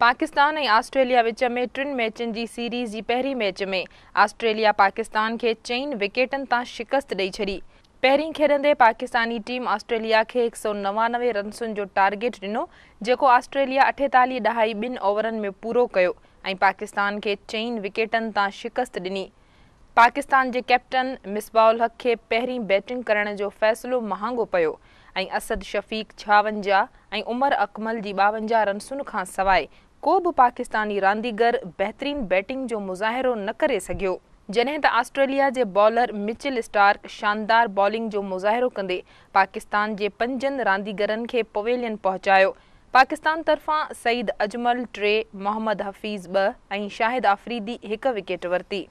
पाकिस्तान और ऑस्ट्रेलिया विच में 3 मैचन की सीरीज़ की पहली मैच में ऑस्ट्रेलिया पाकिस्तान के 4 विकेटन तां शिकस्त ॾेई छॾी। पहिरीं खेॾंदे पाकिस्तानी टीम ऑस्ट्रेलिया के 199 रन्सुनि जो टारगेट ॾिनो, जेको ऑस्ट्रेलिया 48 ॾहाई 2 ओवरनि में पूरो कयो ऐं पाकिस्तान के 4 विकेटन तां शिकस्त ॾिनी। पाकिस्तान के कैप्टन मिसबाउल हक के पहिरीं बैटिंग करण जो फ़ैसिलो महांगो पियो ऐं असद शफ़ीक 56 ऐं उमर अकमल जी 52 रन्सुनि खां सवाइ को भी पाकिस्तानी रांदीगर बेहतरीन बैटिंग जो मुज़ाहिरो न करे सघियो। जॾहिं त ऑस्ट्रेलिया के बॉलर मिचेल स्टार्क शानदार बॉलिंग जो मुज़ाहिरो कंदे पाकिस्तान के 5 रांदीगरनि के पवेलियन पहुंचायो। पाकिस्तान तरफां सईद अजमल 3, मोहम्मद हफीज़ 2 ऐं शाहिद आफरीदी 1 विकेट वरती।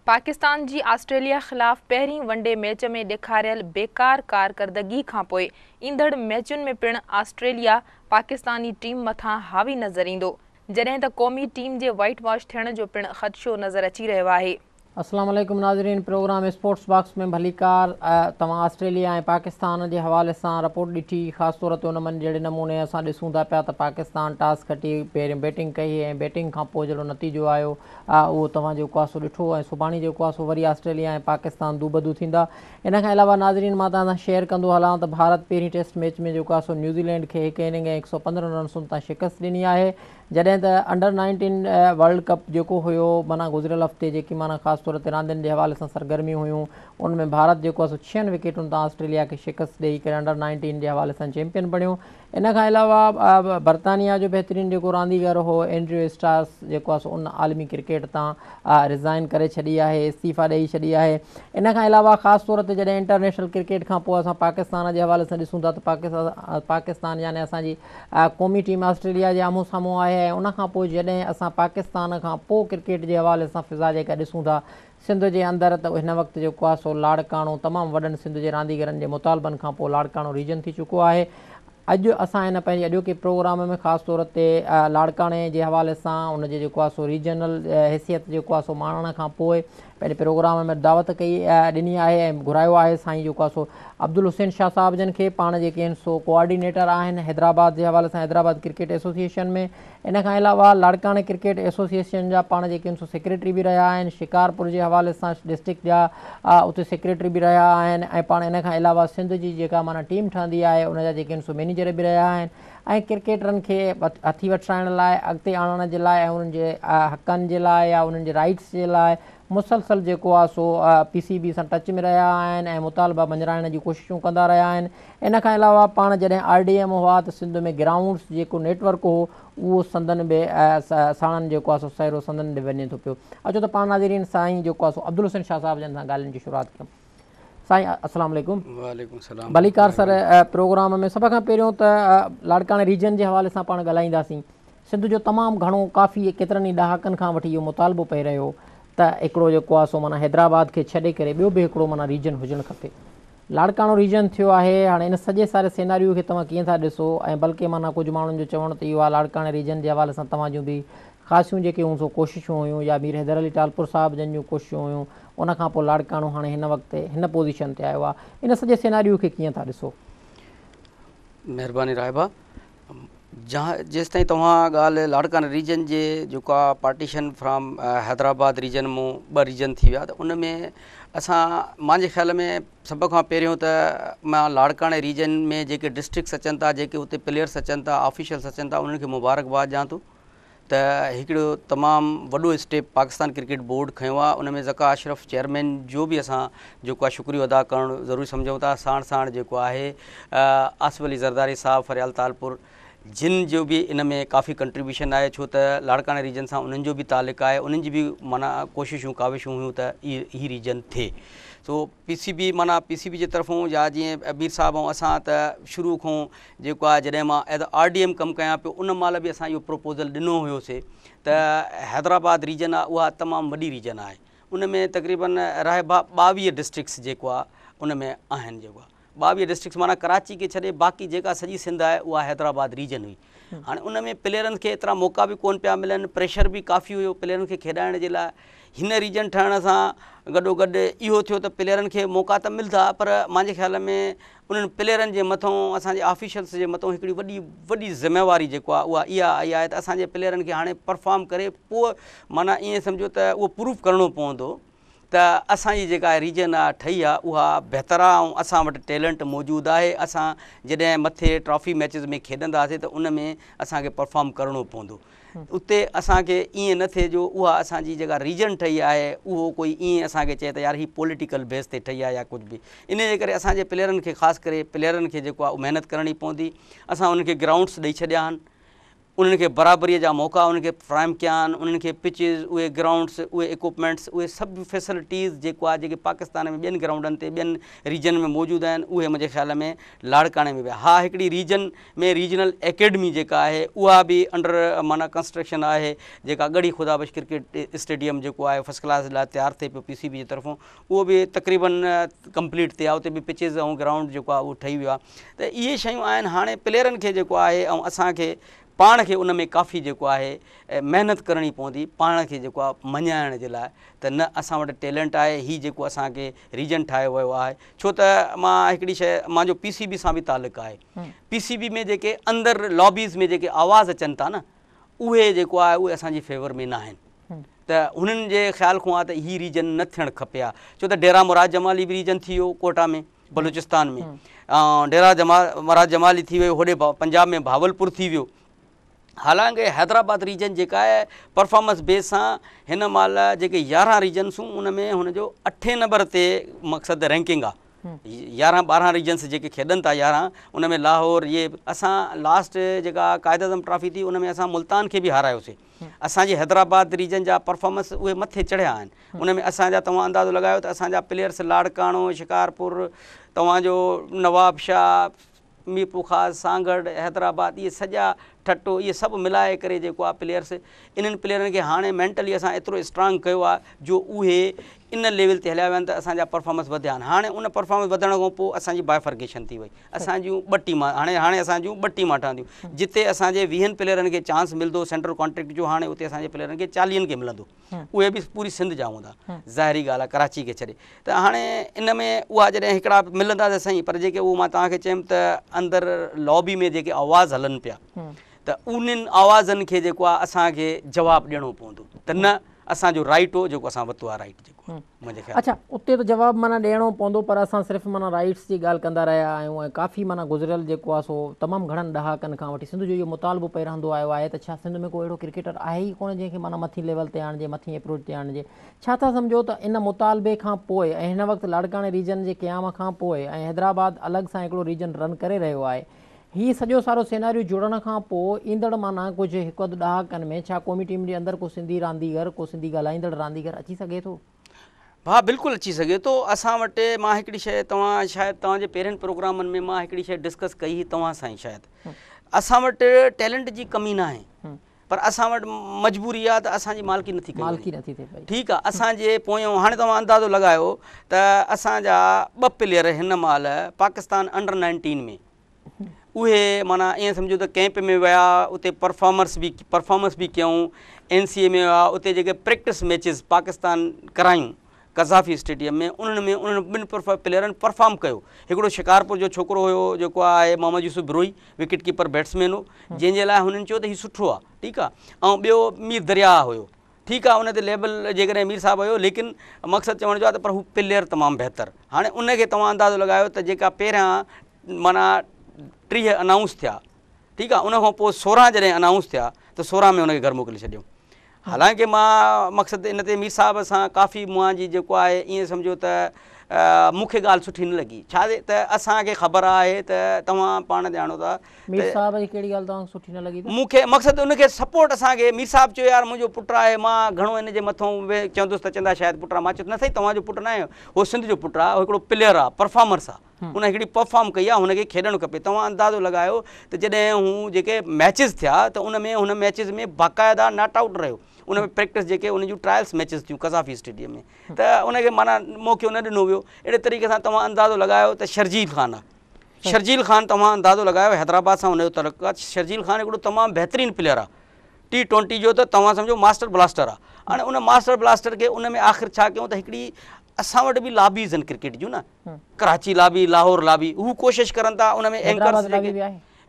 पाकिस्तान की ऑस्ट्रेलिया खिलाफ पहिरीं वनडे मैच में ॾेखारियल बेकार कारकर्दगी खां पोइ ईंदड़ मैचुनि में पिण ऑस्ट्रेलिया पाकिस्तानी टीम मथां हावी नज़र ईंदो, जॾहिं त क़ौमी टीम जे वाइट वॉश थियण जो पिण ख़दशो नज़र अची रहियो आहे। अस्सलाम वालेकुम नाज़रीन, प्रोग्राम स्पोर्ट्स बॉक्स में भलीकार तव्हां ऑस्ट्रेलिया ऐं पाकिस्तान के हवाले से रिपोर्ट ॾिठी। ख़ासि तौर ते उन जहिड़े नमूने असां ॾिसूं था पिया त पाकिस्तान टॉस खटी पहिरियों बैटिंग कई ऐं बैटिंग खां पोइ जहिड़ो नतीजो आयो उहो तव्हां जेको आहे सो ॾिठो ऐं सुभाणे जेको आहे सो वरी ऑस्ट्रेलिया ऐं पाकिस्तान दूबदू थींदा। इन खां अलावा नाज़रीन मां तव्हां सां शेयर कंदो हलां त भारत पहिरीं टेस्ट मैच में जेको आहे सो न्यूज़ीलैंड के 1 इनिंग ऐं 115 रन्सुनि तां शिकस्त ॾिनी आहे, जॾहिं त अंडर 19 वर्ल्ड कप जेको हुयो माना गुज़िरियल हफ़्ते जेकी माना ख़ासि तौर ते रांदियुनि जे हवाले सां सरगर्मियूं हुयूं उनमें भारत जेको आहे सो 6 विकेटुनि तां ऑस्ट्रेलिया के शिकस्त ॾेई करे अंडर 19 जे हवाले सां चैंपियन बणियो। इन खां अलावा बरतानिया जो बहितरीन जेको रांदीगर हो एंड्रयू स्टार्स जेको आहे सो उन आलमी क्रिकेट तां रिज़ाइन करे छॾी आहे, इस्तीफ़ा ॾेई छॾी आहे। इन खां अलावा ख़ासि तौर ते जॾहिं इंटरनेशनल क्रिकेट खां पोइ असां पाकिस्तान जे हवाले सां ॾिसूं था त पाकिस्तान यानी असांजी क़ौमी टीम ऑस्ट्रेलिया जे आम्हूं साम्हूं आहे ऐं उन खां पोइ जॾहिं असां पाकिस्तान खां पोइ क्रिकेट जे हवाले सां फिज़ा जेका ॾिसूं था सिंध जे अंदरि त हिन वक़्तु जेको आहे सो लाड़काणो तमामु वॾनि सिंध जे रांदीगरनि जे मुतालबनि खां पोइ लाड़काणो रीजन थी चुको आहे। अॼु असां हिन पंहिंजे अॼोके प्रोग्राम में ख़ासि तौर ते लाड़काणे जे हवाले सां उनजे जेको आहे सो रीजनल हैसियत जेको आहे सो माणण खां पोइ पंहिंजे प्रोग्राम में दावत कई ॾिनी आहे ऐं घुरायो आहे साईं जेको आहे सो अब्दुल हुसैन शाह साहब जन खे, पाण जेके आहिनि सो कोऑर्डिनेटर आहिनि हैदराबाद जे हवाले सां हैदराबाद क्रिकेट एसोसिएशन में। इन खां अलावा लाड़काणे क्रिकेट एसोसिएशन जा पाण जेके आहिनि सो सेक्रेटरी बि रहिया आहिनि, शिकारपुर जे हवाले सां डिस्ट्रिक्ट जा उते सेक्रेटरी बि रहिया आहिनि ऐं पाण इन खां अलावा सिंध जी जेका माना टीम ठहंदी आहे उनजा जेके आहिनि सो मैनेजर बि रहिया आहिनि ऐं क्रिकेटरनि खे हथी वठाइण लाइ अॻिते आणण जे लाइ ऐं उन्हनि जे हक़नि जे लाइ या उन्हनि जे राइट्स जे लाइ मुसलसल जेको आहे सो PCB सां टच में रहिया आहिनि ऐं मुतालबा मंझराइण जी कोशिशूं कंदा रहिया आहिनि। इन खां अलावा पाण जॾहिं RDM हुआ त सिंध में ग्राउंड्स जेको नेटवर्क हो उहो संदन बि साणनि जेको आहे सो सहिरो संदन ॾे वञे थो पियो। अचो त पाण नाज़रीन साईं जेको आहे सो अब्दुल हुसैन शाह साहब जन सां ॻाल्हियुनि जी शुरूआति कयूं। साईं अस्सलाम वालेकुम। वालेकुम सलाम। भलीकार सर, प्रोग्राम में सभ खां पहिरियों त लाड़काणे रीजन जे हवाले सां पाण ॻाल्हाईंदासीं। सिंध जो तमामु घणो काफ़ी केतिरनि ई ॾहाकनि खां वठी इहो मुतालबो पई रहियो त हिकिड़ो जेको आहे सो माना हैदराबाद खे छॾे करे ॿियो बि हिकिड़ो माना रीजन हुजणु खपे। लाड़काणो रीजन थियो आहे। हाणे इन सॼे सारे सिनेरियो खे तव्हां कीअं था ॾिसो ऐं बल्कि माना कुझु माण्हुनि जो चवणु त इहो आहे लाड़काणे रीजन जे हवाले सां तव्हां जूं बि ख़ासियूं जेके हुयूं सो कोशिशूं हुयूं या मीर हैदर अली टालपुर साहब जन जूं कोशिशूं हुयूं, उन खां पोइ लाड़काणो हाणे हिन वक़्तु हिन पोज़ीशन ते आयो आहे। इन सॼे सिनेरियो खे कीअं था ॾिसो? महिरबानी राहिबा। जहाँ जेसि ताईं तव्हां ॻाल्हि लाड़काणे रीजन जे जेको आहे पार्टीशन फ्राम हैदराबाद रीजन मूं 2 रीजन थी विया त उन में असां मुंहिंजे ख़्याल में सभ खां पहिरियों त मां लाड़काणे रीजन में जेके डिस्ट्रिक्ट्स अचनि था, जेके उते प्लेयर्स अचनि था, ऑफिशियल्स अचनि था, उन्हनि खे मुबारकबाद ॾियां थो त हिकिड़ो तमामु वॾो स्टेप पाकिस्तान क्रिकेट बोर्ड खयो आहे। उन में ज़का अशरफ चेयरमैन जो बि असां जेको आहे शुक्रियो अदा करणु ज़रूरी सम्झूं था। साण साण जेको आहे आसिफ अली ज़रदारी साहब फरियाल तालपुर जिन जो भी इन में काफ़ी कंट्रीब्यूशन आहे, छो त लाड़काणे रीजन सां उन्हनि जो बि तालुक़ु आहे, उन्हनि जी बि माना कोशिशूं काविशूं हुयूं त ही रीजन थिए। सो PCB माना PCB जे तरफ़ूं या जीअं अबीर साहब ऐं असां त शुरू खां जेको आहे जॾहिं मां एज़ RDM कमु कयां पियो उन महिल बि असां इहो प्रपोज़ल ॾिनो हुयोसीं त हैदराबाद रीजन आहे उहा तमामु वॾी रीजन आहे। उन में तक़रीबन राहिबा 22 डिस्ट्रिक्ट्स जेको आहे उन में आहिनि। जेको आहे 22 डिस्ट्रिक्ट्स माना कराची खे छॾे बाक़ी जेका सॼी सिंध आहे उहा हैदराबाद रीजन हुई हाणे उन में प्लेयरनि खे एतिरा मौक़ा बि कोन पिया मिलनि, प्रेशर बि काफ़ी हुयो प्लेयरनि खे खेॾाइण जे लाइ। हिन रीजन ठहण सां गॾोगॾु इहो थियो त प्लेयरनि खे मौक़ा त मिलंदा, पर मुंहिंजे ख़्याल में उन्हनि प्लेयरनि जे मथां असांजे ऑफिशियल्स जे मथां हिकिड़ी वॾी ज़िम्मेवारी जेको आहे उहा इहा आई आहे त असांजे प्लेयरनि खे हाणे परफॉर्म करे पोइ माना ईअं सम्झो त उहो प्रूफ करिणो पवंदो त असांजी जेका रीजन आहे ठही आहे उहा बहितर आहे ऐं असां वटि टैलेंट मौजूदु आहे। असां जॾहिं मथे ट्रॉफी मैचिस में खेॾंदासीं त उन में असांखे परफॉर्म करिणो पवंदो। उते असांखे ईअं न थिए जो उहा असांजी जेका रीजन ठही आहे उहो कोई ईअं असांखे चए त यार ही पॉलिटिकल बेस ते ठही आहे या कुझु बि। इन जे करे असांजे प्लेयरनि खे ख़ासि करे प्लेयरनि खे जेको आहे महिनत करणी पवंदी। असां उन्हनि खे ग्राउंड्स ॾेई छॾिया आहिनि, उन्हनि खे बराबरीअ जा मौक़ा उन्हनि खे फ्राइम कया आहिनि, उन्हनि खे पिचिस, उहे ग्राउंड्स, उहे इक्विपमेंट्स, उहे सभु फैसिलिटीज़ जेको आहे जेके पाकिस्तान में ॿियनि ग्राउंडनि ते ॿियनि रीजन में मौजूदु आहिनि उहे मुंहिंजे ख़्याल में लाड़काणे में बि। हा, हिकिड़ी रीजन में रीजनल एकेडमी जेका आहे उहा बि अंडर माना कंस्ट्रक्शन आहे, जेका गढ़ी ख़ुदाबश क्रिकेट स्टेडियम जेको आहे फर्स्ट क्लास लाइ तयारु थिए पियो PCB जी तरफ़ों, उहो बि तक़रीबन कंप्लीट थिए आहे। उते बि पिचिस ऐं ग्राउंड जेको आहे उहो ठही वियो आहे। त इहे शयूं आहिनि। हाणे प्लेयरनि खे जेको आहे ऐं असांखे पाण खे उन में काफ़ी जेको आहे महिनत करणी पवंदी पाण खे जेको आहे मञाइण जे लाइ त न असां वटि टैलेंट आहे, हीअ जेको असांखे रीजन ठाहियो वियो आहे। छो त मां हिकिड़ी शइ, मुंहिंजो PCB सां बि तालुक़ु आहे। PCB में जेके अंदरि लॉबीज़ में जेके आवाज़ अचनि था न उहे जेको आहे उहे असांजी फेवर में न आहिनि। त हुननि जे ख़्याल खां आहे त हीअ रीजन न थियणु खपे आहे। छो त डेरा मुराद जमाली बि रीजन थी वियो कोटा में बलूचिस्तान में, ऐं डेरा मुराद जमाली थी वियो होॾे पंजाब में भावलपुर थी वियो। हालांकि हैदराबाद रीजन जेका आहे परफॉर्मेंस बेस सां हिन महिल जेके 11 रीजन्सूं उन में हुनजो 8 नंबर ते मक़सदु रैंकिंग आहे। 11-12 रीजन्स जेके खेॾनि था 11 उन में लाहौर इहे असां लास्ट जेका कायद आज़म ट्रॉफी थी उन में असां मुल्तान खे बि हारायोसीं। असांजी हैदराबाद रीजन जा परफॉर्मेंस उहे मथे चढ़िया आहिनि। उन में असांजा तव्हां अंदाज़ो लॻायो त असांजा प्लेयर्स लाड़काणो, शिकारपुर, तव्हांजो नवाबशाह, मीरपुर ख़ास, सांगड़, हैदराबाद, इहे सॼा ठट्टो इहे सभु मिलाए करे जेको आहे प्लेयर्स, इन्हनि प्लेयरनि खे हाणे मेंटली असां एतिरो स्ट्रांग कयो आहे जो उहे इन लेवल ते हलिया विया आहिनि त असांजा परफॉर्मेंस वधिया आहिनि। हाणे उन परफॉर्मेंस वधण खां पोइ असांजी बाइफर्गेशन थी वई। असांजूं 2 टीमां हाणे असांजूं 2 टीमां ठहंदियूं। जिते असांजे 20 प्लेयरनि खे चांस मिलंदो सेंट्रल कॉन्ट्रैक्ट जो, हाणे उते असांजे प्लेयरनि खे 40 खे मिलंदो। उहे बि पूरी सिंध जा हूंदा, ज़ाहिरी ॻाल्हि आहे, कराची खे छॾे। त हाणे इन में उहा जॾहिं हिकिड़ा मिलंदा त सही, पर जेके उहो मां तव्हांखे चयुमि त अंदरि लॉबी में जेके आवाज़ हलनि पिया त उन्हनि आवाज़नि खे जेको आहे असांखे जवाबु ॾियणो पवंदो त न असांजो राइट हो जेको असां वरितो आहे राइट जेको मुंहिंजे ख़्याल। अच्छा, उते त जवाबु माना ॾियणो पवंदो, पर असां सिर्फ़ु माना राइट्स जी ॻाल्हि कंदा रहिया आहियूं ऐं काफ़ी माना गुज़िरियल जेको आहे सो तमामु घणनि ॾहाकनि खां वठी सिंध जो इहो मुतालबो पई रहंदो आयो आहे त छा सिंध में को अहिड़ो क्रिकेटर आहे ई कोन जंहिंखे माना मथी लेवल ते आणिजे, मथी अप्रोच ते आणिजे। छा था सम्झो त इन मुतालबे खां पोइ ऐं हिन वक़्तु लाड़काणे रीजन जे क़याम खां पोइ ऐं हैदराबाद अलॻि सां हिकिड़ो रीजन रन करे रहियो आहे, हीअ सॼो सारो सिनेरियो जुड़ण खां पोइ ईंदड़ माना कुझु 1-2 ॾहाकनि में छा क़ौमी टीम जे अंदरि को सिंधी रांदीगर, को सिंधी ॻाल्हाईंदड़ रांदीगर अची सघे थो? हा, बिल्कुलु अची सघे थो। असां वटि मां हिकिड़ी शइ शायदि तव्हांजे पहिरियनि प्रोग्रामनि में मां हिकिड़ी शइ डिस्कस कई हुई तव्हां सां ई शायदि। असां वटि टैलेंट जी कमी न आहे, पर असां वटि मजबूरी आहे त असांजी मालिकी नथी थिए पई। ठीकु आहे, असांजे पोयों हाणे तव्हां अंदाज़ो लॻायो त असांजा 2 प्लेयर हिन महिल पाकिस्तान अंडर 19 में उहे माना ईअं सम्झो त कैंप में विया, उते परफॉर्मेंस बि कयूं। NCA में विया, उते जेके प्रैक्टिस मैचिस पाकिस्तान करायूं कज़ाफ़ी स्टेडियम में, उन्हनि 2 प्लेयरनि परफॉर्म कयो। हिकिड़ो शिकारपुर जो छोकिरो हुयो जेको आहे Mohammad Yusuf Brohi, wicket keeper batsman हो, जंहिंजे लाइ हुननि चयो त हीउ सुठो आहे, ठीकु आहे। ऐं ॿियो मीर दरिया हुयो, ठीकु आहे, उन ते लेवल जेकॾहिं मीर साहिबु हुयो, लेकिन मक़सदु चवण जो आहे त पर हू प्लेयर तमामु बहितर। हाणे उनखे तव्हां अंदाज़ो लॻायो त जेका पहिरियां माना 30 अनाउंस थिया, ठीकु आहे, उनखां पोइ 16 जॾहिं अनाउंस थिया त 16 में उनखे घर मोकिले छॾियो। हालांकि मां मक़सदु इन ते मीर साहिब सां काफ़ी मुंहिंजी जेको आहे ईअं सम्झो त मूंखे ॻाल्हि सुठी न लॻी। छा त असांखे ख़बर आहे त तव्हां पाण ॼाणो था मीर साहिब जी कहिड़ी ॻाल्हि तव्हांखे सुठी न लॻी? मूंखे मक़सदु उनखे सपोर्ट असांखे मीर साहिबु चयो यार मुंहिंजो पुटु आहे, मां घणो इन जे मथां चवंदुसि त चवंदा शायदि पुटु आहे। मां चयो न साईं, तव्हांजो पुटु न आहे, उहो सिंध जो पुटु आहे, उहो हिकिड़ो प्लेयर आहे, परफॉर्मर्स आहे, उन हिकिड़ी परफॉर्म कई आहे, हुनखे खेॾणु खपे। तव्हां अंदाज़ो लॻायो त जॾहिं हू जेके मैचिस थिया त हुन मैचिस में बाक़ाइदा नॉट आउट रहियो। उन में प्रैक्टिस जेके उन जूं ट्रायल्स मैचिस थियूं कज़ाफ़ी स्टेडियम में, त उनखे माना मौक़ो न ॾिनो वियो। अहिड़े तरीक़े सां तव्हां अंदाज़ो लॻायो त शर्जील ख़ान आहे, शर्जील ख़ान तव्हां अंदाज़ो लगायो हैदराबाद सां हुनजो तलक आहे। शर्जील ख़ान हिकिड़ो तमामु बहितरीनु प्लेयर आहे T20 जो, त तव्हां सम्झो मास्टर ब्लास्टर आहे। हाणे उन मास्टर ब्लास्टर खे उन में आख़िर छा कयूं त हिकिड़ी असां वटि बि लॉबीज़ आहिनि क्रिकेट जूं न, कराची लॉबी, लाहौर लॉबी, हू कोशिशि करनि था उन में एंकर्स।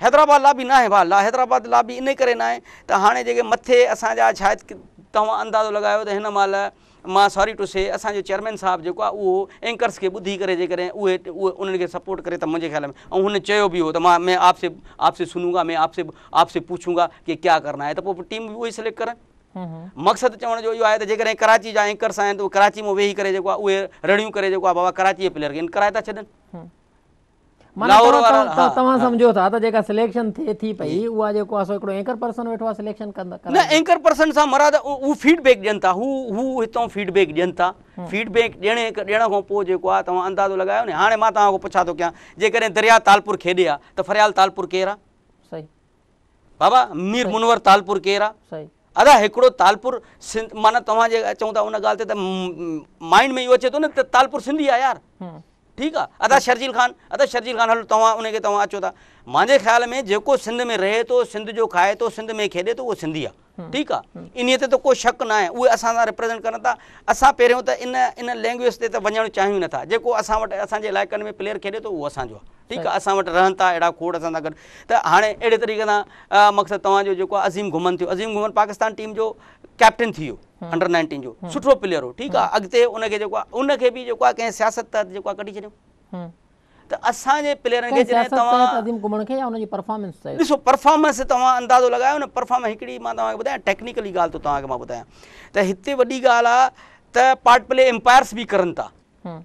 हैदराबाद लॉबी न आहे भाउ, हैदराबाद लॉबी इन करे न आहे त हाणे जेके मथे असांजा शायदि तव्हां अंदाज़ो लगायो त हिन महिल मां सॉरी टू से असांजो चेयरमैन साहब जेको आहे उहो एंकर्स खे ॿुधी करे जेकॾहिं उहे उन्हनि खे सपोर्ट करे त मुंहिंजे ख़्याल में, ऐं हुन चयो बि हो त मैं आपसे सुनूंगा, मैं आपसे पूछूंगा कि क्या करना है, त पोइ टीम बि उहो ई सिलेक्ट करनि। मक़सदु चवण जो इहो आहे त जेकॾहिं कराची जा एंकर्स आहिनि त उहे कराची में वेही करे जेको आहे उहे रड़ियूं करे जेको आहे बाबा कराची जे प्लेयर खे कराए था छॾनि। तव्हां सम्झो था त जेका सिलेक्शन थिए थी पई उहा जेको आहे हिकिड़ो एंकर पर्सन वेठो आहे सिलेक्शन कंदा न, एंकर पर्सन सां मराद हू फीडबैक ॾियनि था, हू हितां फीडबैक ॾियनि था। फीडबैक ॾियण खां पोइ जेको आहे तव्हां अंदाज़ो लॻायो न। हाणे मां तव्हां खां पुछा थो कयां, जेकॾहिं दरिया तालपुर खेॾे आहे त फरियाल तालपुर केरु आहे? सही बाबा मीर मुनवर तालपुर केरु आहे? सही अदा हिकिड़ो तालपुर सिंध, माना तव्हां जे चऊं था उन ॻाल्हि ते त माइंड में इहो अचे थो न त तालपुर सिंधी आहे यार, ठीकु आहे। अदा शर्जील ख़ान हलो तव्हां उनखे तव्हां अचो था, मुंहिंजे ख़्याल में जेको सिंध में रहे थो, सिंध जो खाए थो, सिंध में खेॾे थो, उहो सिंधी आहे, ठीकु आहे। इन ते त को शक न आहे, उहे असां सां रिप्रेज़ेंट करनि था। असां पहिरियों त इन लैंग्वेज ते त वञणु चाहियूं नथा। जेको असां वटि असांजे इलाइक़नि में प्लेयर खेॾे थो उहो असांजो आहे, ठीकु आहे। असां वटि रहनि था अहिड़ा खोड़ असां सां गॾु। त हाणे अहिड़े तरीक़े सां मक़सदु तव्हांजो जेको आहे अज़ीम घुमन थियो, अज़ीम घुमन पाकिस्तान टीम जो कैप्टन थी वियो, अंडर 19 जो सुठो प्लेयर हो, ठीकु आहे। अॻिते उनखे जेको आहे उनखे बि जेको आहे कंहिं सियासत तहत जेको आहे कढी छॾियो। त असांजे प्लेयरनि खे जॾहिं तव्हां ॾिसो परफॉर्मेंस तव्हां अंदाज़ो लॻायो न, परफॉर्मेंस हिकिड़ी मां तव्हांखे ॿुधायां टेक्निकली ॻाल्हि थो तव्हांखे मां ॿुधायां त हिते वॾी ॻाल्हि आहे त पार्ट प्ले एम्पायर्स बि करनि था,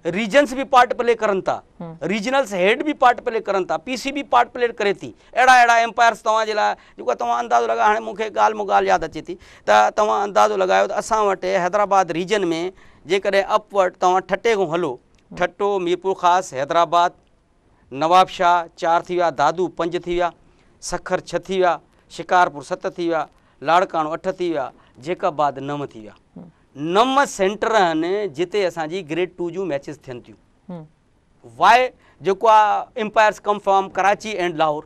रीजन्स बि पार्ट प्ले करनि था, रीजनल्स हेड बि पार्ट प्ले करनि था, पीसी बि पार्ट प्ले करे थी। अहिड़ा एम्पायर्स तव्हांजे लाइ जेको आहे तव्हां अंदाज़ो लॻायो। हाणे मूंखे ॻाल्हि यादि अचे थी त तव्हां अंदाज़ो लॻायो त असां वटि हैदराबाद रीजन में जेकॾहिं अपवर्ड तव्हां ठटे खां हलो, ठटो, मीरपुर ख़ासि, हैदराबाद, नवाबशाह 4 थी विया, दादू 5 थी विया, सखर 6 थी विया, शिकारपुर 7 थी विया, लाड़काणो 8 थी विया, जेकाबाद 9 थी विया। 9 सेंटर आहिनि जिते असांजी ग्रेड 2 जूं मैचिस थियनि थियूं। वाए जेको आहे empires come from Karachi and Lahore.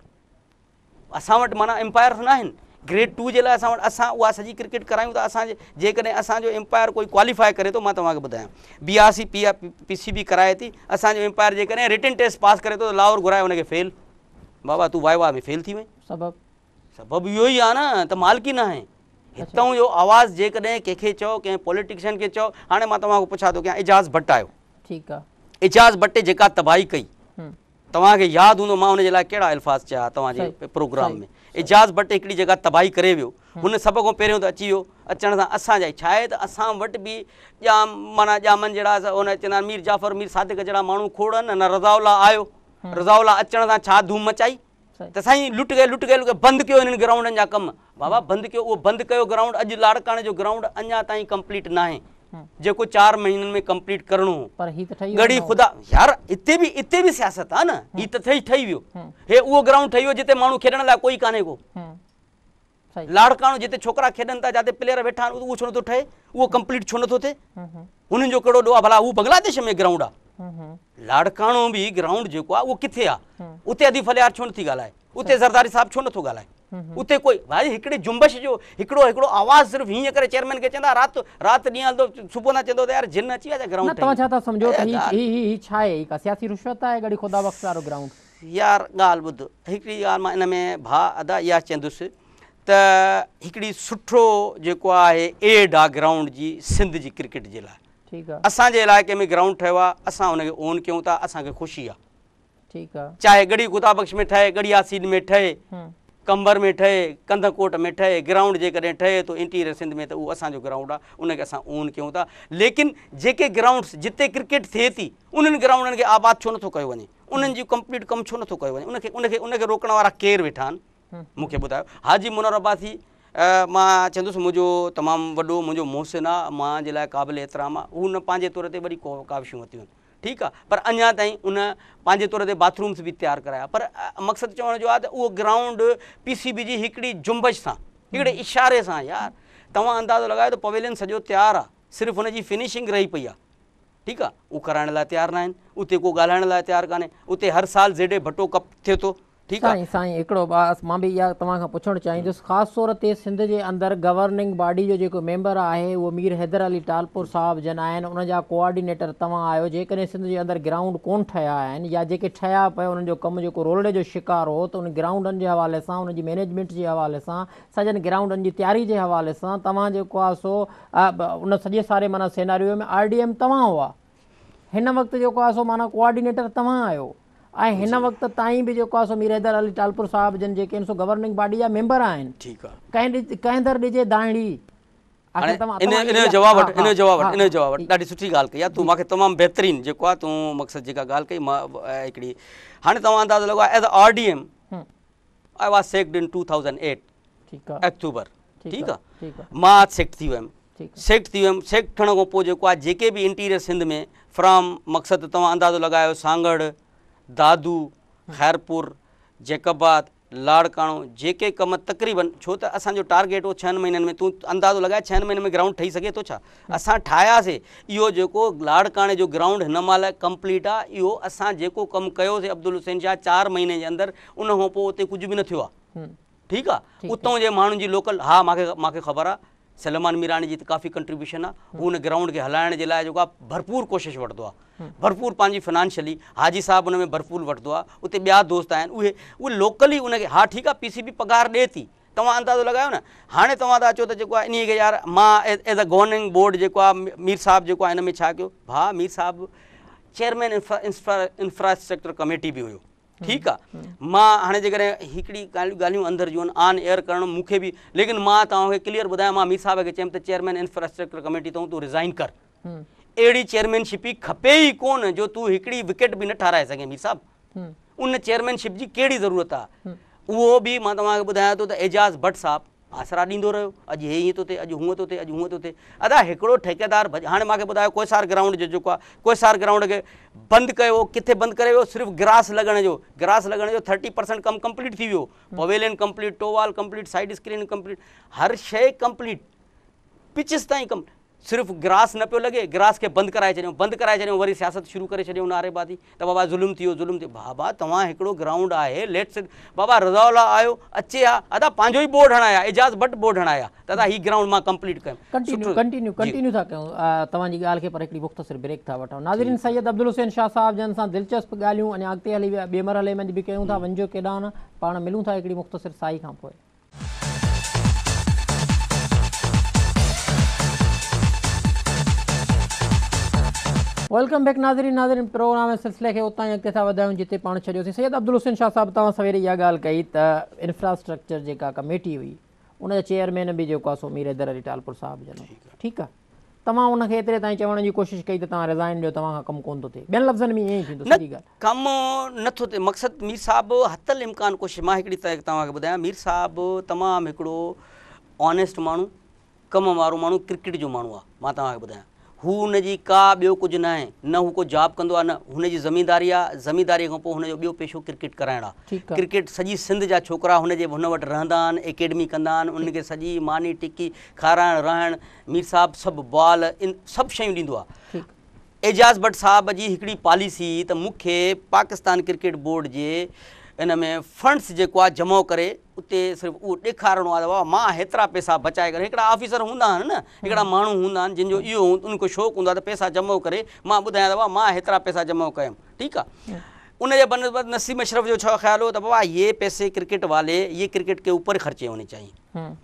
असां वटि माना एम्पायर्स न आहिनि ग्रेड 2 जे लाइ। असां वटि असां उहा सॼी क्रिकेट करायूं था। असांजे जेकॾहिं असांजो एम्पायर कोई क्वालिफाई करे थो, मां तव्हांखे ॿुधायां BRC PCB कराए थी, असांजो एम्पायर जेकॾहिं रिटन टेस्ट पास करे थो त लाहौर घुराए हुनखे फेल, बाबा तूं वाइवा में फेल थी वई। सबबु इहो ई आहे न त मालिकी न आहे। हितां जो आवाज़ु जेकॾहिं कंहिंखे चओ, कंहिं पॉलिटिशियन खे चओ। हाणे मां तव्हांखे पुछा थो कयां, एजाज़ भट्ट आयो, ठीकु आहे। एजाज़ भट्ट जेका तबाही कई, तव्हांखे यादि हूंदो मां हुनजे लाइ कहिड़ा अल्फाज़ चया तव्हांजे प्रोग्राम में। एजाज़ भट्ट हिकिड़ी जॻह तबाही करे वियो, हुन सभ खां पहिरियों त अची वियो। अचण सां असांजा छा आहे त असां वटि बि माना ॼामनि जहिड़ा हुन चवंदा मीर जाफ़र, मीर सादिक जहिड़ा माण्हू खोड़नि। न रज़ाउल्ला आयो, रज़ाउल्ला अचण सां छा धूम मचाई त साईं लुट गए बंदि कयो हिननि ग्राउंडनि जा कम। बाबा बंदि कयो, उहो बंदि कयो ग्राउंड। अॼु लाड़काणे जो ग्राउंड अञा ताईं कंप्लीट न आहे, जेको 4 महीननि में कंप्लीट करणो हो। गड़ी ख़ुदा यार, हिते बि सियासत आहे न। ही त ठही वियो, हे उहो ग्राउंड ठही वियो जिते माण्हू खेॾण लाइ कोई कान्हे को। लाड़काणो जिते छोकिरा खेॾनि था, जिते प्लेयर वेठा आहिनि, उहो छो नथो ठहे? उहो कंप्लीट छो नथो थिए? हुननि जो कहिड़ो ॾोह आहे भला? उहो बांग्लादेश में ग्राउंड आहे। लाड़काणो बि ग्राउंड जेको आहे उहो किथे आहे? उते अदी फलियार छो नथी ॻाल्हाए? उते ज़रदारी साहब छो नथो ॻाल्हाए? उते कोई भाई हिकिड़े जुंबश जो हिकिड़ो आवाज़ सिर्फ़ु हीअं करे चेयरमैन खे चवंदा राति ॾींहुं हलंदो, सुबुह न चवंदो त यार जिन अची विया ग्राउंड। तव्हां छा था सम्झो त ही छा आहे? का सियासी रिश्वत आहे गड़ी ख़ुदा बख़्श वारो ग्राउंड? यार ॻाल्हि ॿुध, हिकिड़ी ॻाल्हि मां इन में भाउ अदा इहा चवंदुसि त हिकिड़ी सुठो जेको आहे एड आहे ग्राउंड जी सिंध जी क्रिकेट जे लाइ। ठीकु आहे, असांजे इलाइक़े में ग्राउंड ठहियो आहे, असां हुनखे ओन कयूं था, असांखे ख़ुशी आहे। ठीकु आहे, चाहे गड़ी ख़ुदा बख़्श में ठहे, गड़ियासीन में ठहे, कंबर में ठहे, कंदकोट में ठहे, ग्राउंड जेकॾहिं ठहे थो इंटीरियर सिंध में त उहो असांजो ग्राउंड आहे, उनखे असां ओन कयूं था। लेकिन जेके ग्राउंड्स जिते क्रिकेट थिए थी उन्हनि ग्राउंडनि खे आबाद छो नथो कयो वञे? उन्हनि जी कंप्लीट कमु छो नथो कयो वञे? उनखे रोकण वारा केरु वेठा आहिनि? मूंखे ॿुधायो। हाजी मुनर अब्बासी मां चवंदुसि मुंहिंजो तमामु वॾो मुंहिंजो मोहसिन आहे, मां जे लाइ क़ाबिल एतिराम आहे। हू न पंहिंजे तौर ते वरी काविशूं वरितियूं आहिनि, ठीकु आहे, पर अञा ताईं उन पंहिंजे तौर ते बाथरूम्स बि तयारु कराया। पर मक़सदु चवण जो आहे त उहो ग्राउंड PCB जी हिकिड़ी जुंबश सां, हिकिड़े इशारे सां, यार तव्हां अंदाज़ो लॻायो त पवेलियन सॼो तयारु आहे, सिर्फ़ु हुनजी फिनिशिंग रही पई आहे। ठीक है, वो कराइण लाइ तैयार ना आहिनि, उते को ॻाल्हाइण लाइ तैयार कान्हे, उते हर साल जेडे भट्टो कप थिए थो, ठीक है। साईं हिकिड़ो मां बि इहा तव्हां खां पुछणु चाहींदुसि, ख़ासि तौर ते सिंध जे अंदरि गवर्निंग बॉडी जो जेको मेंबर आहे उहो मीर हैदर अली टालपुर साहिब जन आहिनि, उन जा कोऑर्डिनेटर तव्हां आहियो। जेकॾहिं सिंध जे अंदरि ग्राउंड कोन ठहिया आहिनि या जेके ठहिया पिया उन्हनि जो कमु जेको रोलड़े जो शिकार हो, त उन ग्राउंडनि जे हवाले सां, उन जी मैनेजमेंट जे हवाले सां, सॼनि ग्राउंडनि जी तयारी जे हवाले सां तव्हां जेको आहे सो उन सॼे सारे माना सिनेरियो में RDM तव्हां हुआ, हिन वक़्तु जेको आहे सो माना कोऑर्डिनेटर तव्हां आहियो, ऐं हिन वक़्त ताईं बि जेको आहे सो मीर हैदर अली टालपुर साहिब जन जेके आहिनि सो गवर्निंग बॉडी जा मेंबर आहिनि, ठीक आहे। कंहिंदर ॾिजे दाहिड़ी इन जवाब ॾाढी सुठी ॻाल्हि कई आहे तूं, मूंखे तमामु बहितरीनु जेको आहे तूं मक़सदु जेका ॻाल्हि कई मां हिकिड़ी, हाणे तव्हां अंदाज़ो लॻायो as a RDM I was sacked इन 2008 अक्टूबर, ठीकु आहे, मां सेक्ट थी वियुमि, सेक्ट थियण खां पोइ जेको आहे जेके बि इंटीरियर सिंध में फ्राम मक़सदु तव्हां अंदाज़ो लॻायो सांगड़, दादू, खैरपुर, जैकबाद, लाड़काणो, जेके कम तक़रीबन, छो त असांजो टारगेट हो 6 महीननि में, तूं अंदाज़ो लॻाए 6 महीननि में ग्राउंड ठही सघे थो छा, असां ठाहियासीं। इहो जेको लाड़काणे जो ग्राउंड हिन महिल कंप्लीट आहे, इहो असां जेको कमु कयोसीं अब्दुल हुसैन शाह 4 महीने जे अंदरि, उन खां पोइ उते कुझु बि न थियो आहे, ठीकु आहे। उतां जे माण्हुनि जी लोकल, हा मूंखे ख़बर आहे सलमान मीरानी जी त काफ़ी कंट्रीब्यूशन आहे, हू हुन ग्राउंड खे हलाइण जे लाइ जेको आहे भरपूर कोशिशि वठंदो आहे, भरपूर पंहिंजी फाइनेंशियली, हाजी साहब हुन में भरपूर वठंदो आहे, उते ॿिया दोस्त आहिनि उहे लोकली उनखे, हा ठीकु आहे PCB पघार ॾिए थी, तव्हां अंदाज़ो लॻायो न। हाणे तव्हां था चओ त जेको आहे इन खे यार मां एज़ अ गवर्निंग बोर्ड जेको आहे मीर साहब जेको आहे हिन में छा कयो, भाउ मीर साहब चेयरमैन इंफ्रास्ट्रक्चर कमेटी बि हुयो, ठीकु आहे। मां हाणे जेकॾहिं हिकिड़ी ॻाल्हियूं अंदरि जूं आहिनि ऑन एयर करणु मूंखे बि, लेकिन मां तव्हांखे क्लियर ॿुधायां, मां मीर साहब खे चयुमि त चेयरमैन इंफ्रास्ट्रक्चर कमेटी तूं रिज़ाइन कर, अहिड़ी चेयरमैनशिप ई खपे ई कोन जो तूं हिकिड़ी विकेट बि न ठाराए सघे मीर साहब, उन चेयरमैनशिप जी कहिड़ी ज़रूरत आहे। उहो बि मां तव्हांखे ॿुधायां थो त एजाज़ भट्ट साहब आसरा ॾींदो रहियो, अॼु हे हीअं थो थिए, अॼु हूअं थो थिए, अॼु हूअं थो थिए, अदा हिकिड़ो ठेकेदार हाणे मूंखे ॿुधायो कोहिसार ग्राउंड जो जेको आहे, कोहिसार ग्राउंड खे बंदि कयो, किथे बंदि करे वियो, सिर्फ़ु ग्रास लॻण जो 30% कमु कंप्लीट थी वियो, पवेलियन कंप्लीट, टोवाल कंप्लीट, साइड स्क्रीन कंप्लीट, हर शइ कंप्लीट, पिचिस ताईं कंप्लीट, सिर्फ़ु ग्रास न पियो लॻे, ग्रास खे बंदि कराए छॾियूं, वरी सियासत शुरू करे छॾियूं नारेबाज़ी त बाबा ज़ुल्म थी वियो, बाबा तव्हां हिकिड़ो ग्राउंड आहे लेट्स बाबा रज़ाउल्ला आयो अचे हा, अदा पंहिंजो ई बोर्ड हणाया, एजाज़ भट्ट बोर्ड हणाया, दादा ही ग्राउंड मां कंप्लीट कयुमि। कंटिन्यू था कयूं तव्हांजी ॻाल्हि खे, पर हिकिड़ी मुख़्तसिर ब्रेक था वठूं। नाज़रीन, सैयद अब्दुल हुसैन शाह साहिब जन सां दिलचस्प ॻाल्हियूं अञा अॻिते हली ॿिए मरहले में बि कयूं था, वञिजो केॾांहुं न, पाण मिलूं था हिकिड़ी मुख़्तसिर साई खां पोइ। वेलकम बैक नाज़रीन प्रोग्राम सिलसिले खे उतां ई अॻिते था वधायूं जिते पाण छॾियोसीं। सैयद अब्दुल हुसैन शाह साहिब, तव्हां सवेरे इहा ॻाल्हि कई त इंफ्रास्ट्रक्चर जेका कमेटी हुई उनजा चेयरमैन बि जेको आहे सो मीर हैदर अली टालपुर साहिब जन, ठीकु आहे, तव्हां उनखे एतिरे ताईं चवण जी कोशिशि कई त तव्हां रिज़ाइन ॾियो, तव्हां खां कमु कोन थो थिए, ॿियनि लफ़्ज़नि में ईअं ई थींदो, सॼी ॻाल्हि कमु नथो थिए। मक़सदु मीर साहब हतल इम्कान कोशिशि, मां हिकिड़ी तव्हांखे ॿुधायां, मीर साहब तमामु हिकिड़ो ऑनेस्ट माण्हू, कम वारो माण्हू, क्रिकेट जो माण्हू आहे, मां तव्हांखे ॿुधायां, हू हुनजी का ॿियो कुझु न आहे, न हू को जॉब कंदो आहे, न हुनजी ज़मीनदारी आहे, ज़मीनदारीअ खां पोइ हुनजो ॿियो पेशो क्रिकेट कराइणु आहे। क्रिकेट सॼी सिंध जा छोकिरा हुन वटि रहंदा आहिनि, एकेडमी कंदा आहिनि, उनखे सॼी मानी टिकी खाराइणु रहणु, मीर साहब सभु बॉल इन सभु शयूं ॾींदो आहे। एजाज़ भट्ट साहब जी हिकिड़ी पॉलिसी त मूंखे पाकिस्तान क्रिकेट बोर्ड जे इन में फंड्स जेको आहे जमा करे उते सिर्फ़ु उहो ॾेखारिणो आहे त बाबा मां हेतिरा पैसा बचाए करे, हिकिड़ा ऑफिसर हूंदा आहिनि न, हिकिड़ा माण्हू हूंदा आहिनि जिन जो इहो उनको शौक़ु हूंदो आहे त पैसा जमा करे मां ॿुधायां त बाबा मां हेतिरा पैसा जमा कयुमि, ठीकु आहे। उनजे बनस्बत नसीम अशरफ जो छा ख्याल हो त बाबा ये पैसे क्रिकेट वाले ये क्रिकेट के ऊपर खर्चे होने चाहिए,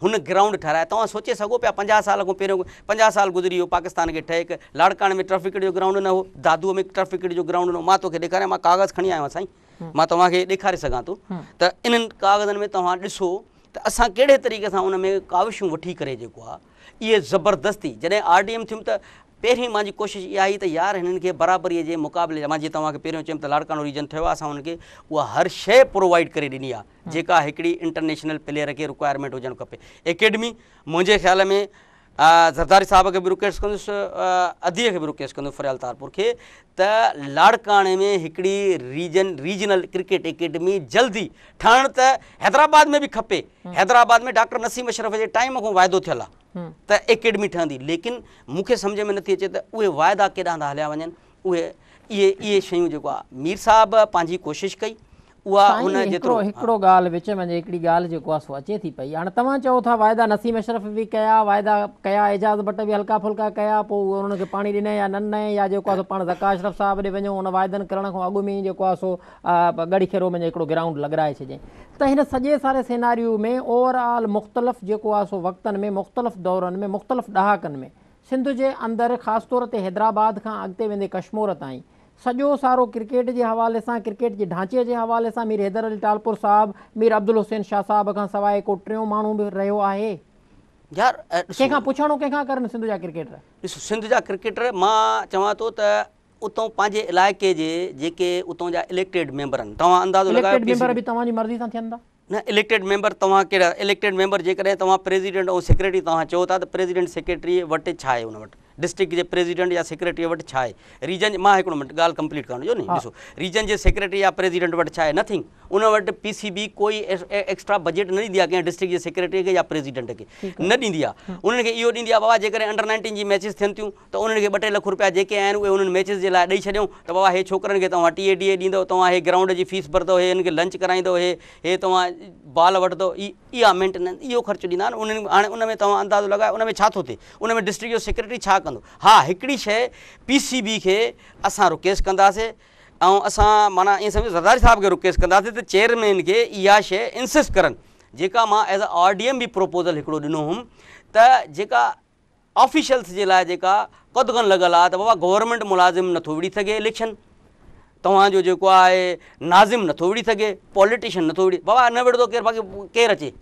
हुन ग्राउंड ठाराया। तव्हां सोचे सघो पिया 50 साल खां पहिरियों 50 साल गुज़री वियो पाकिस्तान खे ठहे, लाड़काणे में टर्फ विकेट जो ग्राउंड न हो, दादूअ में टर्फ विकेट जो ग्राउंड न हो, मां तोखे ॾेखारियां, मां कागज़ खणी आयो आहियां साईं, मां तव्हांखे ॾेखारे सघां थो त इन्हनि कागज़नि में तव्हां ॾिसो त असां कहिड़े तरीक़े सां उन में काविशूं वठी करे जेको आहे इहे ज़बरदस्ती जॾहिं RDM थियुमि त पहिरीं मुंहिंजी कोशिशि इहा आई त यार हिननि खे बराबरीअ जे मुक़ाबले, मां जीअं तव्हांखे पहिरियों चयुमि त लाड़काणो रीजन ठहियो आहे, असां हुनखे उहा हर शइ प्रोवाइड करे ॾिनी आहे जेका हिकिड़ी इंटरनेशनल प्लेयर खे रिक्वायरमेंट हुजणु खपे। एकेडमी मुंहिंजे ख़्याल में ज़रदारी साहब खे बि रिक्वेस्ट कंदुसि, अदीअ खे बि रिक्वेस्ट कंदुसि फ़रियाल तारपुर खे त लाड़काणे में हिकिड़ी रीजनल क्रिकेट एकेडमी जल्दी ठहण त हैदराबाद में बि खपे। हैदराबाद में डॉक्टर नसीम अशरफ जे टाइम खां वाइदो थियल आहे त एकेडमी ठहंदी, लेकिन मूंखे सम्झ में नथी अचे त उहे वाइदा केॾां था हलिया वञनि। उहे इहे शयूं जेको आहे मीर साहब पंहिंजी कोशिशि कई, उहा हुन जेतिरो हिकिड़ो ॻाल्हि विच में हिकिड़ी ॻाल्हि जेको आहे सो अचे थी पई। हाणे तव्हां चओ था वाइदा नसीम अशरफ बि कया, वाइदा कया, एजाज़ भट्ट बि हल्का फुल्का कया, पोइ उन्हनि खे पाणी ॾिने या न ॾिने, या जेको आहे सो पाण ज़का अशरफ साहब ॾे वञो उन वाइदनि करण खां अॻु में ई जेको आहे सो गड़ी खेरो में हिकिड़ो ग्राउंड लॻाए छॾियईं। त हिन सॼे सारे सिनारियो में ओवरऑल मुख़्तलिफ़ जेको आहे सो वक़्तनि में, मुख़्तलिफ़ दौरनि में, मुख़्तलिफ़ ॾहाकनि में सिंध जे अंदरि ख़ासि तौर ते हैदराबाद खां अॻिते वेंदे कश्मीर ताईं सॼो सारो क्रिकेट जे हवाले सां, क्रिकेट जे ढांचे जे हवाले सां मीर हैदर अली टालपुर साहब, मीर अब्दुल हुसैन शाह साहब खां सवाइ को टियों माण्हू बि रहियो आहे यार? कंहिंखां पुछणो कंहिंखां करनि सिंध जा क्रिकेटर? ॾिसो, सिंध जा क्रिकेटर मां चवां थो त उतां पंहिंजे इलाइक़े जे जेके उतां जा इलेक्टेड मेंबर आहिनि, तव्हां अंदाज़ो लॻायो मेंबर बि तव्हांजी मर्ज़ी सां थियनि था न। इलेक्टेड मेंबर तव्हां कहिड़ा इलेक्टेड मेंबर, जेकॾहिं तव्हां प्रेसिडेंट ऐं सेक्रेटरी तव्हां चओ था त प्रेसिडेंट सेक्रेटरी वटि छा आहे, उन वटि डिस्ट्रिक्ट जे प्रेसिडेंट या सेक्रेटरी वटि छा आहे, रीजन मां हिकिड़ो मिनट ॻाल्हि कंप्लीट करण जो नी। ॾिसो, रीजन जे सेक्रेटरी या प्रेसिडेंट वटि छा आहे, नथिंग। उन वटि PCB कोई एक्स्ट्रा बजट न ॾींदी आहे कंहिं डिस्ट्रिक्ट जे सेक्रेटरी खे या प्रेसिडेंट खे, न ॾींदी आहे। उन्हनि खे इहो ॾींदी आहे बाबा जेकॾहिं अंडर 19 जी मैचिस थियनि थियूं त उन्हनि खे 2-3 लख रुपया जेके आहिनि उहे उन्हनि मैचिस जे लाइ ॾेई छॾियूं त बाबा हे छोकिरनि खे तव्हां TADA ॾींदव, तव्हां हे ग्राउंड जी फीस भरंदव, हे हिन खे लंच कराईंदव, हे तव्हां बाल वठंदव, इहा मेंटेनेंस, इहो ख़र्चु ॾींदा आहिनि उन्हनि। हाणे उन में तव्हां अंदाज़ो लॻायो उन में छा थो थिए, उन में डिस्ट्रिक्ट जो सेक्रेटरी छा कंदो? हा, हिकिड़ी शइ PCB खे असां रिक्वेस्ट कंदासीं ऐं असां माना ईअं सम्झो ज़रदारी साहब खे रिक्वेस्ट कंदासीं त चेयरमैन खे इहा शइ इंसिस्ट करनि, जेका मां एज़ अ RDM बि प्रोपोज़ल हिकिड़ो ॾिनो हुउमि त जेका ऑफिशियल्स जे लाइ जेका क़दगन लॻल आहे त बाबा गवर्नमेंट मुलाज़िम नथो विड़ी सघे इलेक्शन, तव्हांजो जेको आहे नाज़िम नथो विड़ी सघे, पॉलिटिशियन नथो विड़ी, बाबा न विड़ंदो केरु, बाक़ी केरु अचे,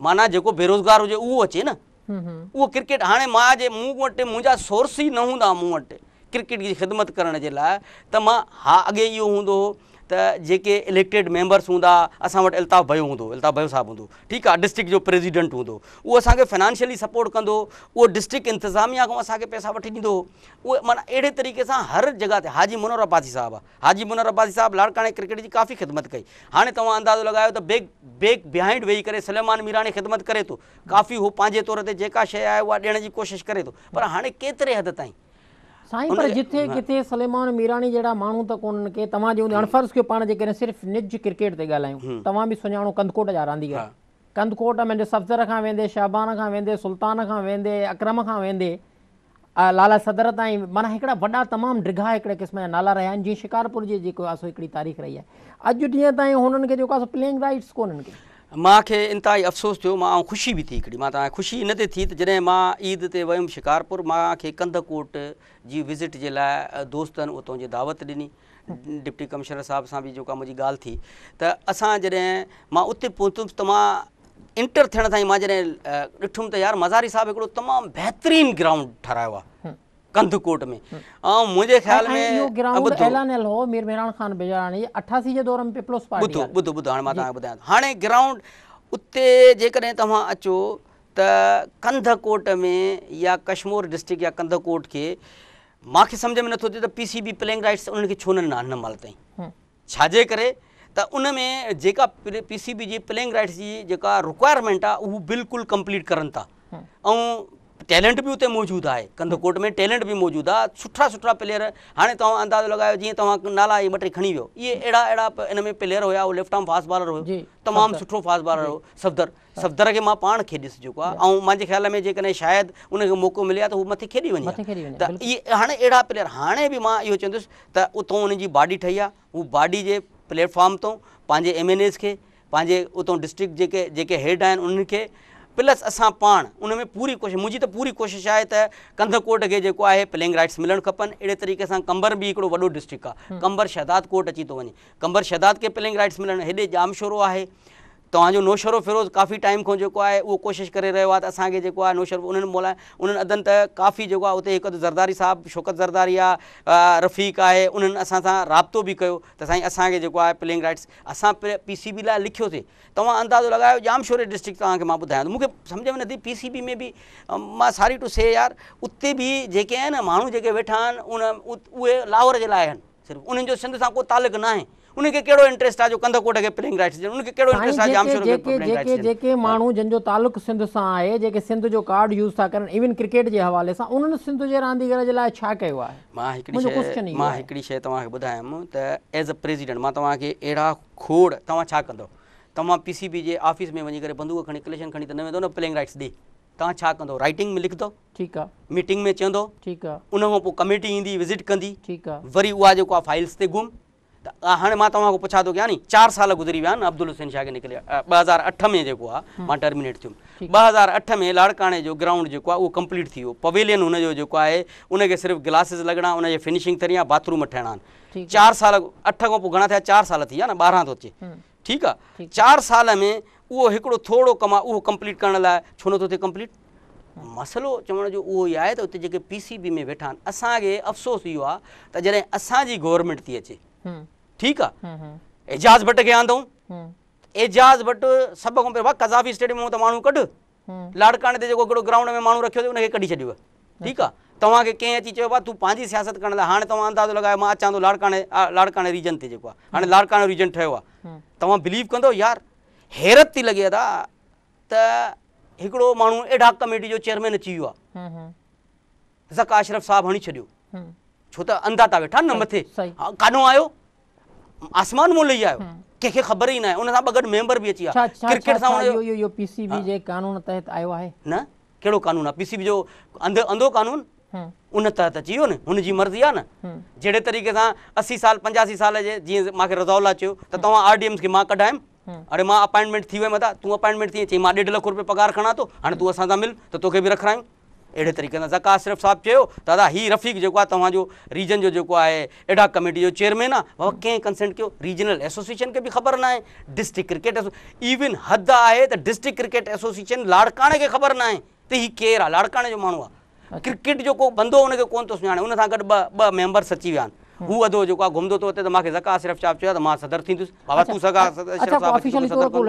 माना जेको बेरोज़गार हुजे उहो अचे न, उहो क्रिकेट। हाणे मां जे मूं वटि मुंहिंजा सोर्स ई न हूंदा मूं वटि क्रिकेट जी ख़िदमत करण जे लाइ, त मां हा अॻे इहो हूंदो हो त जेके इलेक्टेड मेंबर्स हूंदा, असां वटि अल्ताफ़ भयो हूंदो, अल्ताफ़ भयो साहब हूंदो, ठीकु आहे, डिस्ट्रिक्ट जो प्रेसिडेंट हूंदो, उहो असांखे फाइनेंशियली सपोर्ट कंदो, उहो डिस्ट्रिक्ट इंतिज़ामिया खां असांखे पैसा वठी ॾींदो, उहे माना अहिड़े तरीक़े सां हर जॻह ते। हाजी मुनर अब्बासी साहब आहे, हाजी मुनर अब्बासी साहब लाड़काणे क्रिकेट जी काफ़ी ख़िदमत कई। हाणे तव्हां अंदाज़ो लॻायो त बैक बिहाइंड वेही करे सलेमान मीरानी ख़िदमत करे थो, काफ़ी हू पंहिंजे तौर ते जेका शइ आहे उहा ॾियण जी कोशिशि करे थो, पर हाणे केतिरे हद ताईं साईं? पर जिथे किथे सलेमान मीरानी जहिड़ा माण्हू त कोन्हनि के, तव्हां जो अणफर्ज़ कयो पाण जेकॾहिं सिर्फ़ु निज क्रिकेट ते ॻाल्हायूं, तव्हां बि सुञाणो कंदकोट जा रांदीगर, कंदकोट में सफ़ज़र खां वेंदे, शहबान खां वेंदे, सुल्तान खां वेंदे, अकरम खां वेंदे लाला सदर ताईं, माना हिकिड़ा वॾा तमामु ड्रिघा हिकिड़े क़िस्म जा नाला रहिया आहिनि, जीअं शिकारपुर जी जेको आहे सो हिकिड़ी तारीख़ रही आहे। अॼु ॾींहं ताईं हुननि खे जेको आहे प्लेइंग राइट्स कोन्हनि के। मूंखे इंतिहाई अफ़सोस थियो, मां ऐं ख़ुशी बि थी हिकिड़ी, मां तव्हांखे ख़ुशी इन ते थी त जॾहिं मां ईद ते वियुमि शिकारपुर, मूंखे कंदकोट जी विज़िट जे लाइ दोस्तनि उतां जी दावत ॾिनी, डिप्टी कमिश्नर साहब सां बि जेका मुंहिंजी ॻाल्हि थी त असां जॾहिं मां उते पहुतुमि त मां इंटर थियण ताईं मां जॾहिं ॾिठुमि त यार मज़ारी साहब हिकिड़ो तमामु बहितरीनु ग्राउंड ठारायो आहे कंदकोट में, ऐं मुंहिंजे ख़्याल में मीर मेहरान खान बेजारानी 88 जे दौर में पीपल्स पार्टी। ॿुधो हाणे मां तव्हांखे ॿुधायां, हाणे ग्राउंड उते जेकॾहिं तव्हां अचो त कंदकोट में या कश्मीर डिस्ट्रिक्ट या कंदकोट खे मूंखे सम्झ में नथो अचे त PCB प्लेइंग राइट्स उन्हनि खे छो न ॾिना हिन महिल ताईं, छाजे करे त उन में जेका PCB जी प्लेइंग राइट्स जी जेका रिक्वायरमेंट आहे उहो बिल्कुलु कंप्लीट करनि था, ऐं टैलेंट भी उते मौजूद है, कंदकोट में टैलेंट भी मौजूद है, सुठा सुठा प्लेयर। हाँ तव्हां अंदाज़ो लगायो जी तव्हां नाला ये 2-3 खणी वियो, ये अड़ा इन में प्लेयर होया, वो लेफ्ट आर्म फास्ट बॉलर हो, तमाम सुठो फास्ट बॉलर हो सफदर के मां पाण खेॾिस जेको आहे, ऐं मुंहिंजे ख़्याल में जेकॾहिं शायदि उनखे मौक़ो मिले तो वो मथे खेॾी वञे, त इहे हाणे अहिड़ा प्लेयर। हाणे भी मां इहो चवंदुसि त उतों उनजी बॉडी ठही आहे, वो बॉडी जे प्लेटफॉर्म तो पंहिंजे MNAs खे, पंहिंजे उतों डिस्ट्रिक्ट जेके हेड आहिनि उन्हनि खे, प्लस असां पाण उन में पूरी कोशिशि, मुंहिंजी त पूरी कोशिशि आहे त कंदकोट खे जेको आहे प्लेइंग राइट्स मिलणु खपनि। अहिड़े तरीक़े सां कंबर बि हिकिड़ो वॾो डिस्ट्रिक्ट आहे, कंबर शहदाद कोट अची थो वञे, कंबर शहदाद खे प्लेइंग राइट्स मिलणु, हेॾे जामशोरो आहे, तव्हांजो नौशरो फिरोज़ काफ़ी टाइम खां जेको आहे उहो कोशिशि करे रहियो आहे त असांखे जेको आहे नौशर उन्हनि मोलाए उन्हनि अदनि त काफ़ी जेको आहे उते हिकु ज़रदारी साहिबु शौकत ज़रदारी आहे रफ़ीक आहे उन्हनि असां सां राब्तो बि कयो त साईं असांखे जेको आहे प्लेइंग राइट्स असां PCB लाइ लिखियोसीं। तव्हां अंदाज़ो लॻायो जामशोरे डिस्ट्रिक्ट तव्हांखे मां ॿुधायां थो मूंखे सम्झ में नथी PCB में बि मां सॉरी टू से यार उते बि जेके आहिनि न माण्हू जेके वेठा आहिनि उहे लाहौर जे लाइ आहिनि सिर्फ़ु उन्हनि जो सिंध सां को तालुक न आहे उनखे कहिड़ो इंट्रेस्ट आहे जो कंदकोट खे प्लेइंग राइट्स ॾियनि उनखे कहिड़ो इंट्रेस्ट आहे जामशोर खे प्लेइंग राइट्स ॾियनि। जेके माण्हू जंहिंजो तालुक सिंध सां आहे जेके सिंध जो कार्ड यूज़ था करनि इवन क्रिकेट जे हवाले सां उन्हनि सिंध जे रांदीगर जे लाइ छा कयो आहे? मां हिकिड़ी शइ तव्हांखे ॿुधायमि त एज़ अ प्रेसिडेंट मां तव्हांखे अहिड़ा खोड़ तव्हां छा कंदव तव्हां PCB जे ऑफिस में वञी करे बंदूक खणी कलेक्शन खणी त न वेंदो न प्लेइंग राइट्स ॾे तव्हां छा कंदो राइटिंग में लिखंदो ठीकु आहे मीटिंग में चवंदो ठीकु आहे उन खां पोइ कमेटी ईंदी विज़िट कंदी ठीकु आहे वरी उहा जेको आहे फाइल्स ते गुम त हाणे मां तव्हां खां पुछां थो कयां नी 4 साल गुज़री विया आहिनि अब्दुल हुसैन शाह खे निकिरे 2008 में जेको आहे मां टर्मिनेट थियुमि 2008 में लाड़काणे जो ग्राउंड जेको आहे उहो कंप्लीट थी वियो पवेलियन हुनजो जेको आहे उनखे सिर्फ़ु गिलासिस लॻणा उनजी फिनिशिंग थियणी आहे बाथरूम ठहिणा आहिनि 4 साल 8 खां पोइ घणा थिया 4 साल थी विया न 12 थो अचे ठीकु आहे 4 साल में उहो हिकिड़ो थोरो कमु आहे उहो कंप्लीट करण लाइ छो नथो थिए कंप्लीट मसइलो चवण जो उहो ई आहे त उते जेके PCB में वेठा आहिनि असांखे अफ़सोस इहो आहे त जॾहिं असांजी गवर्नमेंट थी अचे ठीकु आहे एजाज़ भट्ट खे आंदऊं एजाज़ भट्ट सभ खां पहिरियों कज़ाफ़ी स्टेडियम में त माण्हू कढु लाड़काणे ते जेको हिकिड़ो ग्राउंड में माण्हू रखियो उनखे कढी छॾियो ठीकु आहे तव्हांखे कंहिं अची चयो आहे तूं पंहिंजी सियासत करण लाइ हाणे तव्हां अंदाज़ो लॻायो मां अचां थो लाड़काणे रीजन ते जेको आहे हाणे लाड़काणे रीजन ठहियो आहे तव्हां बिलीव कंदो यार हैरत थी लॻे था त हिकिड़ो माण्हू एडॉक कमेटी जो चेयरमैन अची वियो आहे ज़का अशरफ साहिबु हणी छॾियो छो त अंधा था वेठा न मथे कानो आयो आसमान मों लही आयो कंहिंखे ख़बर ई न आहे उन सां ॿ गॾु मेंबर बि अची विया क्रिकेट सां इहो PCB जे कानून तहत आयो आहे न कहिड़ो कानून आहे PCB जो अंधो कानून उन तहत अची वियो न हुनजी मर्ज़ी आहे न जहिड़े तरीक़े सां 80 साल 85 साल जे जीअं मूंखे रज़ौला चयो त तव्हां RDMs खे मां कढायमि अरे मां अपॉइंटमेंट थी वियुमि मथां तूं अपॉइंटमेंट थी चई मां 1.5 लख रुपए पगार खणा थो हाणे तूं असां सां मिल त तोखे बि रखायूं अहिड़े तरीक़े सां ज़का अशरफ साहिबु चयो दादा ही रफ़ीक जेको आहे तव्हांजो रीजन जो जेको आहे एडॉक कमेटी जो चेयरमैन आहे बाबा कंहिं कंसेंट कयो रीजनल एसोसिएशन खे बि ख़बर न आहे डिस्ट्रिक्ट क्रिकेट इवन हद आहे त डिस्ट्रिक्ट क्रिकेट एसोसिएशन लाड़काणे खे ख़बर न आहे त ही केरु आहे लाड़काणे जो माण्हू आहे क्रिकेट जो को बंदो हुनखे कोन थो सुञाणे उन सां गॾु ॿ मेंबर्स अची विया आहिनि हू अदो जेको आहे घुमंदो थो अचे त मूंखे ज़का अशरफ साहिबु चयो त मां सदर थींदुसि बाबा तूं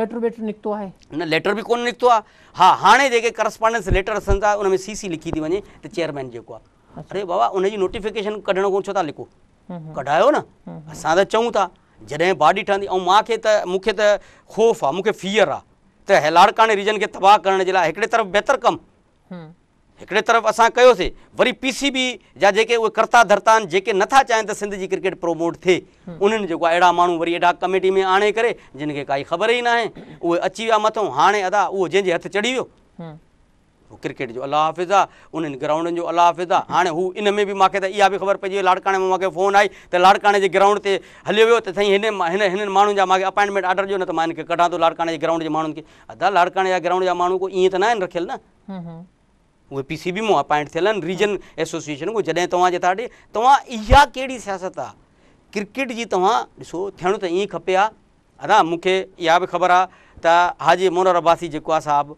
न लेटर बि कोन निकितो आहे हा हाणे जेके करस्पॉन्डेंस लेटर अचनि था उन में CC लिखी थी वञे त चेयरमैन जेको आहे अरे बाबा उनजी नोटिफिकेशन कढण कोन छो था लिखो कढायो न असां त चऊं था जॾहिं बॉडी ठहंदी ऐं मूंखे त ख़ौफ़ आहे मूंखे फियर आहे त लाड़काणे रीजन खे तबाह करण जे लाइ हिकिड़े तरफ़ बहितर कमु हिकिड़े तरफ़ असां कयोसीं वरी PCB जा जेके उहे कर्ता धर्ता आहिनि जेके नथा चाहिनि त सिंध जी क्रिकेट प्रोमोट थिए उन्हनि जेको आहे अहिड़ा माण्हू वरी एडॉक कमेटी में आणे करे जिन खे काई ख़बर ई न आहे उहे अची विया मथां हाणे अदा उहो जंहिंजे हथु चढ़ी वियो क्रिकेट जो अल्लाह हाफ़िज़ आहे उन्हनि ग्राउंडनि जो अल्लाह हाफ़िज़ आहे हाणे हू इन में बि मूंखे त इहा बि ख़बर पइजी वई लाड़काणे में मूंखे फ़ोन आई त लाड़काणे जे ग्राउंड ते हलियो वियो त साईं हिननि माण्हुनि जा मूंखे अपॉइंटमेंट ऑर्डर ॾियो न त मां हिनखे कढां थो लाड़काणे जे ग्राउंड जे माण्हुनि खे अदा लाड़काणे जा ग्राउंड जा माण्हू को ईअं त न आहिनि रखियल न उहे PCB मां अपॉइंट थियल आहिनि रीजन एसोसिएशन को जॾहिं तव्हां जे था ॾे तव्हां इहा कहिड़ी सियासत आहे क्रिकेट जी तव्हां ॾिसो थियणो त ईअं खपे आहे अदा मूंखे इहा बि ख़बर आहे त हाजी मोनर अब्बासी जेको आहे साहिबु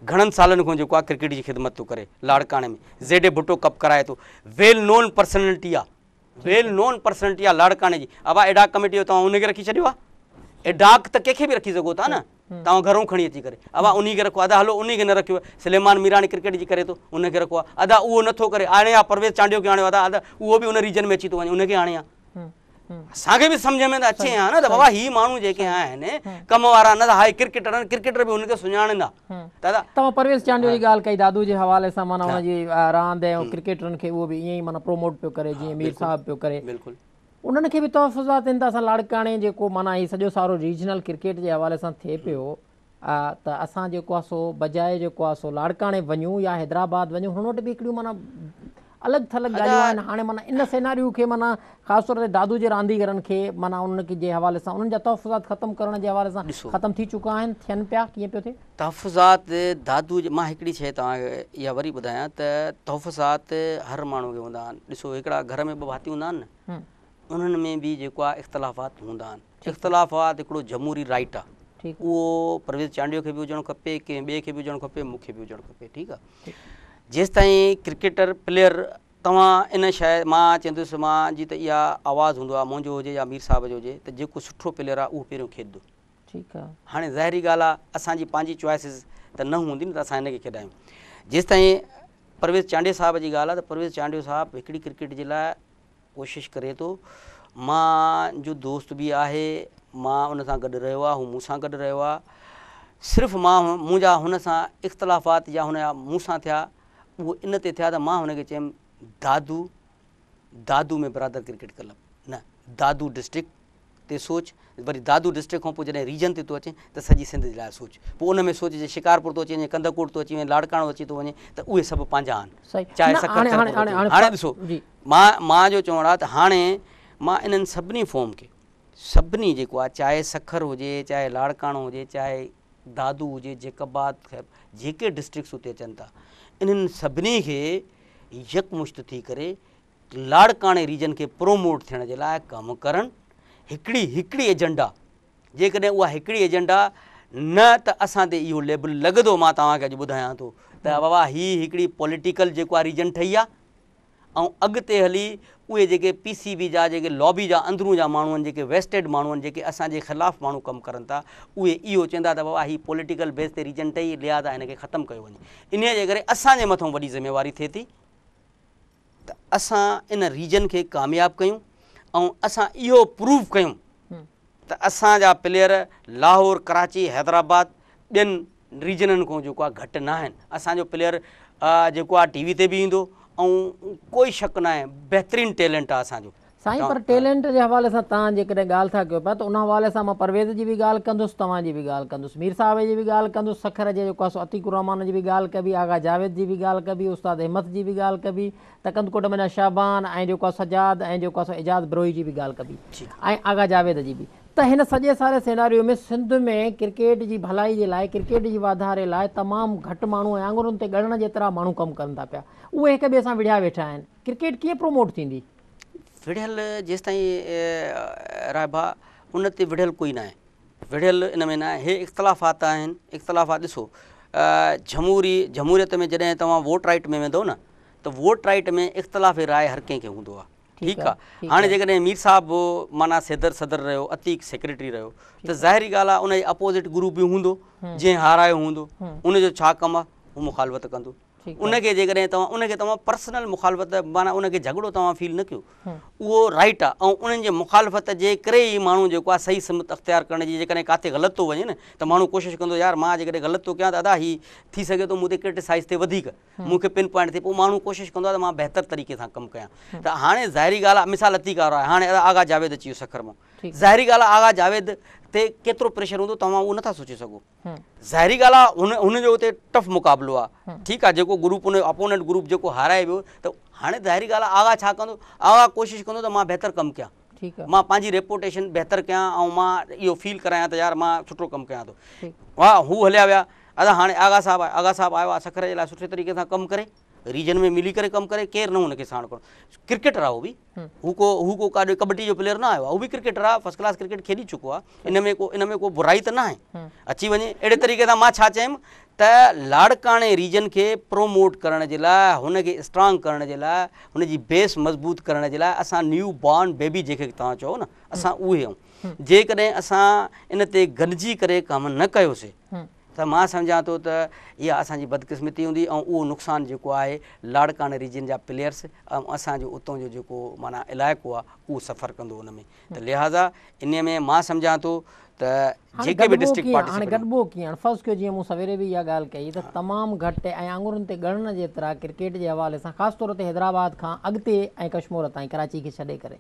घणनि सालनि खां जेको आहे क्रिकेट जी ख़िदमत थो करे लाड़काणे में ZA भुट्टो कप कराए थो वेल नोन पर्सनैलिटी आहे लाड़काणे जी अबा एडॉक कमेटी जो तव्हां उनखे रखी छॾियो आहे एडॉक त कंहिंखे बि रखी सघो था न तव्हां घरों खणी अची करे अबा उन खे रखो अदा हलो उन खे न रखियो सलेमान मीरानी क्रिकेट जी करे थो उनखे रखो आहे अदा उहो नथो करे हाणे आहे परवेज़ चांडियो खे आणियो अदा उहो बि उन रीजन में अची थो वञे उनखे हाणे असांखे बि सम्झ में त अचे हा न त बाबा ही माण्हू जेके आहिनि कम वारा न हाई क्रिकेटर आहिनि क्रिकेटर बि हुनखे सुञाणींदा दादा तव्हां परवेज़ चांडियो जी ॻाल्हि कई दादू जे हवाले सां माना हुनजी रांदि ऐं क्रिकेटरनि खे उहो बि ईअं ई माना प्रोमोट पियो करे जीअं मीर साहिबु पियो करे बिल्कुलु उन्हनि खे बि तहफ़ुज़ात आहिनि त असां लाड़काणे जेको माना ही सॼो सारो रीजनल क्रिकेट जे हवाले सां थिए पियो त असां जेको आहे सो बजाए जेको आहे सो लाड़काणे वञूं या हैदराबाद वञूं हुन वटि बि हिकिड़ियूं माना अलॻि थलॻि ॻाल्हियूं आहिनि हाणे माना इन सिनेरियो खे माना ख़ासि तौर ते दादू जे रांदीगरनि खे माना उन्हनि जे हवाले सां उन्हनि जा तहफ़ुज़ात ख़तमु करण जे हवाले सां ख़तमु थी चुका आहिनि थियनि पिया कीअं पियो थिए तहफ़ुज़ात दादू मां हिकिड़ी शइ तव्हांखे इहा वरी ॿुधायां त तहफ़ुज़ात हर माण्हू खे हूंदा आहिनि ॾिसो हिकिड़ा घर में ॿ भाती हूंदा आहिनि न उन्हनि में बि जेको आहे इख़्तिलाफ़ात हूंदा आहिनि इख़्तिलाफ़ात हिकिड़ो जमहूरी राइट आहे उहो परवेज़ चांडियो खे बि हुजणु खपे, कंहिं ॿिए खे बि हुजणु खपे, मूंखे बि हुजणु खपे। ठीकु आहे। जेसि ताईं क्रिकेटर प्लेयर तव्हां इन शइ मां चवंदुसि मां जी त इहा आवाज़ु हूंदो आहे, मुंहिंजो हुजे या मीर साहब जो हुजे, त जेको सुठो प्लेयर आहे उहो पहिरियों खेॾंदो। ठीकु आहे। हाणे ज़ाहिरी ॻाल्हि आहे असांजी पंहिंजी चॉइसिस त न हूंदी न, त असां हिनखे खेॾायूं। जेसि ताईं परवेज़ चांडियो साहब जी ॻाल्हि आहे, त परवेज़ चांडियो साहब हिकिड़ी क्रिकेट जे लाइ कोशिशि करे थो। मां जो दोस्त बि आहे, मां उन सां गॾु रहियो आहे, हू मूंसां गॾु रहियो आहे। सिर्फ़ु मां मुंहिंजा हुन सां इख़्तिलाफ़ात या हुनजा मूंसां थिया उहो इन ते थिया त मां हुनखे चयुमि दादू में बरादर क्रिकेट क्लब न, दादू डिस्ट्रिक्ट ते सोच, वरी दादू डिस्ट्रिक्ट खां पोइ जॾहिं रीजन ते थो अचे त सॼी सिंध जे लाइ सोच। पोइ उन में सोच जे शिकारपुर थो अची वञे, कंदकोट थो अची वञे, लाड़काणो अची थो वञे, त उहे सभु पंहिंजा आहिनि। चाहे हाणे ॾिसो मां जो चवणु आहे त हाणे मां इन्हनि सभिनी फॉर्म खे, सभिनी जेको आहे, चाहे सखर हुजे, चाहे लाड़काणो हुजे, चाहे दादू हुजे, जेकबाद, जेके डिस्ट्रिक्ट्स उते अचनि था, इन्हनि सभिनी खे यकमुश्त थी करे लाड़काणे रीजन खे प्रोमोट थियण जे लाइ कमु करणु। हिकिड़ी एजेंडा, जेकॾहिं उहा हिकिड़ी एजेंडा न त असां ते इहो लेबल लॻंदो, मां तव्हांखे अॼु ॿुधायां थो त बाबा हीअ हिकिड़ी पॉलिटिकल जेको आहे रीजन ठही आहे, ऐं अॻिते हली उहे जेके PCB जा जेके लॉबी जा अंदरूं जा माण्हू आहिनि, जेके वेस्टेड माण्हू आहिनि, जेके असांजे ख़िलाफ़ु माण्हू कमु करनि था, उहे इहो चवंदा त बाबा हीअ पॉलिटिकल बेस ते रीजन ठही, लिहाज़ा हिनखे ख़तमु कयो वञे। इन जे करे असांजे मथां वॾी ज़िम्मेवारी थिए थी त असां इन रीजन खे कामयाबु कयूं ऐं असां इहो प्रूव कयूं त असांजा प्लेयर लाहौर, कराची, हैदराबाद ॿियनि रीजननि खां जेको आहे घटि न आहिनि। असांजो प्लेयर जेको आहे TV ते बि ईंदो ऐं कोई शक न आहे, बहितरीनु टैलेंट आहे असांजो साईं। पर टैलेंट जे हवाले सां तव्हां जेकॾहिं ॻाल्हि था कयो पिया, त उन हवाले सां मां परवेज़ जी बि ॻाल्हि कंदुसि, तव्हांजी बि ॻाल्हि कंदुसि, मीर साहिब जी बि ॻाल्हि कंदुसि, सखर जे जेको आहे सो अतीकुर रहमान जी बि ॻाल्हि कबी, आगा जावेद जी बि ॻाल्हि कबी, उस्ताद अहमद जी बि ॻाल्हि कबी, त कंदकोट में शाबान ऐं जेको आहे सजाद ऐं जेको आहे सो एजाज़ ब्रोही जी बि ॻाल्हि कबी, ऐं आगा जावेद जी बि। त हिन सॼे सारे सिनारियो में सिंध में क्रिकेट जी भलाई जे लाइ, क्रिकेट जी वाधारे लाइ तमामु घटि माण्हू ऐं आङुरुनि ते ॻणण जेतिरा माण्हू कमु कनि था पिया, उहे हिक ॿिए सां विढ़िया वेठा आहिनि। क्रिकेट कीअं प्रोमोट थींदी? विढ़ियल जेसि ताईं रायबा उन ते विढ़ियल कोई न आहे, विढ़ियल इन में न आहे। हे इख़्तिलाफ़ात आहिनि, इख़्तिलाफ़ात ॾिसो, जमहूरियत में जॾहिं तव्हां वोट राइट में वेंदो न, त वोट राइट में इख़्तिलाफ़ राय हर कंहिंखे हूंदो आहे। ठीकु आहे। हाणे जेकॾहिं मीर साहब माना सदर रहियो, अतीक सेक्रेटरी रहियो, त ज़ाहिरी ॻाल्हि आहे उनजे अपोज़िट ग्रुप बि हूंदो, जंहिं हारायो हूंदो, उनजो छा कमु आहे, हू मुखालफ़त कंदो। उनखे जेकॾहिं तव्हां पर्सनल मुखालफ़त माना उनखे झगड़ो तव्हां फील न कयो, उहो राइट आहे। ऐं उन्हनि जे मुखालफ़त जे करे ई माण्हू जेको आहे सही सिमत अख़्तियार करण जी, जेकॾहिं किथे ग़लति थो वञे न, त माण्हू कोशिशि कंदो यार मां जेकॾहिं ग़लति थो कयां, दादा हीअ थी सघे थो मूं ते क्रिटिसाइज़ थिए वधीक, मूंखे पिन पॉइंट थिए, पोइ माण्हू कोशिशि कंदो आहे त मां बहितर तरीक़े सां कमु कयां। त हाणे ज़ाहिरी ॻाल्हि आहे, मिसाल अतीकार आहे, हाणे आगा जावेद अची वियो सखर मां, ज़ाहिरी ॻाल्हि आहे आगा जावेद ते केतिरो प्रेशर हूंदो तव्हां उहो नथा सोचे सघो। ज़ाहिरी ॻाल्हि आहे हुनजो उते टफ मुक़ाबिलो आहे। ठीकु आहे, जेको ग्रुप उन अपोनेंट ग्रुप जेको हाराए वियो, त हाणे ज़ाहिरी ॻाल्हि आहे आगा छा कंदो, आगा कोशिशि कंदो त मां बहितर कमु कयां, मां पंहिंजी रेपुटेशन बहितर कयां ऐं मां इहो फील करायां त यार मां सुठो कमु कयां थो। वाह, हू हलिया विया। अदा हाणे आगा साहब आयो आहे सखर जे लाइ सुठे तरीक़े सां कमु करे, रीजन में मिली करे कमु करे, केरु न हुनखे साण करणो। क्रिकेटर आहे उहो बि, हू को काॾे कबड्डी जो प्लेयर न आयो आहे, उहो बि क्रिकेटर आहे, फर्स्ट क्लास क्रिकेट खेॾी चुको आहे। इन में को बुराई त न आहे, अची वञे। अहिड़े तरीक़े सां मां छा चयुमि त लाड़काणे रीजन खे प्रोमोट करण जे लाइ, हुनखे स्ट्रांग करण जे लाइ, हुनजी बेस मज़बूत करण जे लाइ असां न्यू बॉर्न बेबी जेके तव्हां चओ न, असां उहे आहियूं। जेकॾहिं असां इन ते गॾिजी करे कमु न कयोसीं त मां सम्झां थो त इहा असांजी बदकिस्मती हूंदी ऐं उहो नुक़सानु जेको आहे लाड़काणे रीजन जा प्लेयर्स ऐं असांजो उतां जो जेको माना इलाइक़ो आहे उहो सफ़र कंदो उन में। त लिहाज़ा इन में मां सम्झां थो त जेके बि डिस्ट्रिक्ट हाणे गॾिबो कीअं, फर्स्ट कयो जीअं मूं सवेरे बि इहा ॻाल्हि कई त तमामु घटि ऐं आङुरुनि ते ॻणण जेतिरा क्रिकेट जे हवाले सां ख़ासि तौर ते हैदराबाद खां अॻिते ऐं कश्मीर ताईं कराची खे छॾे करे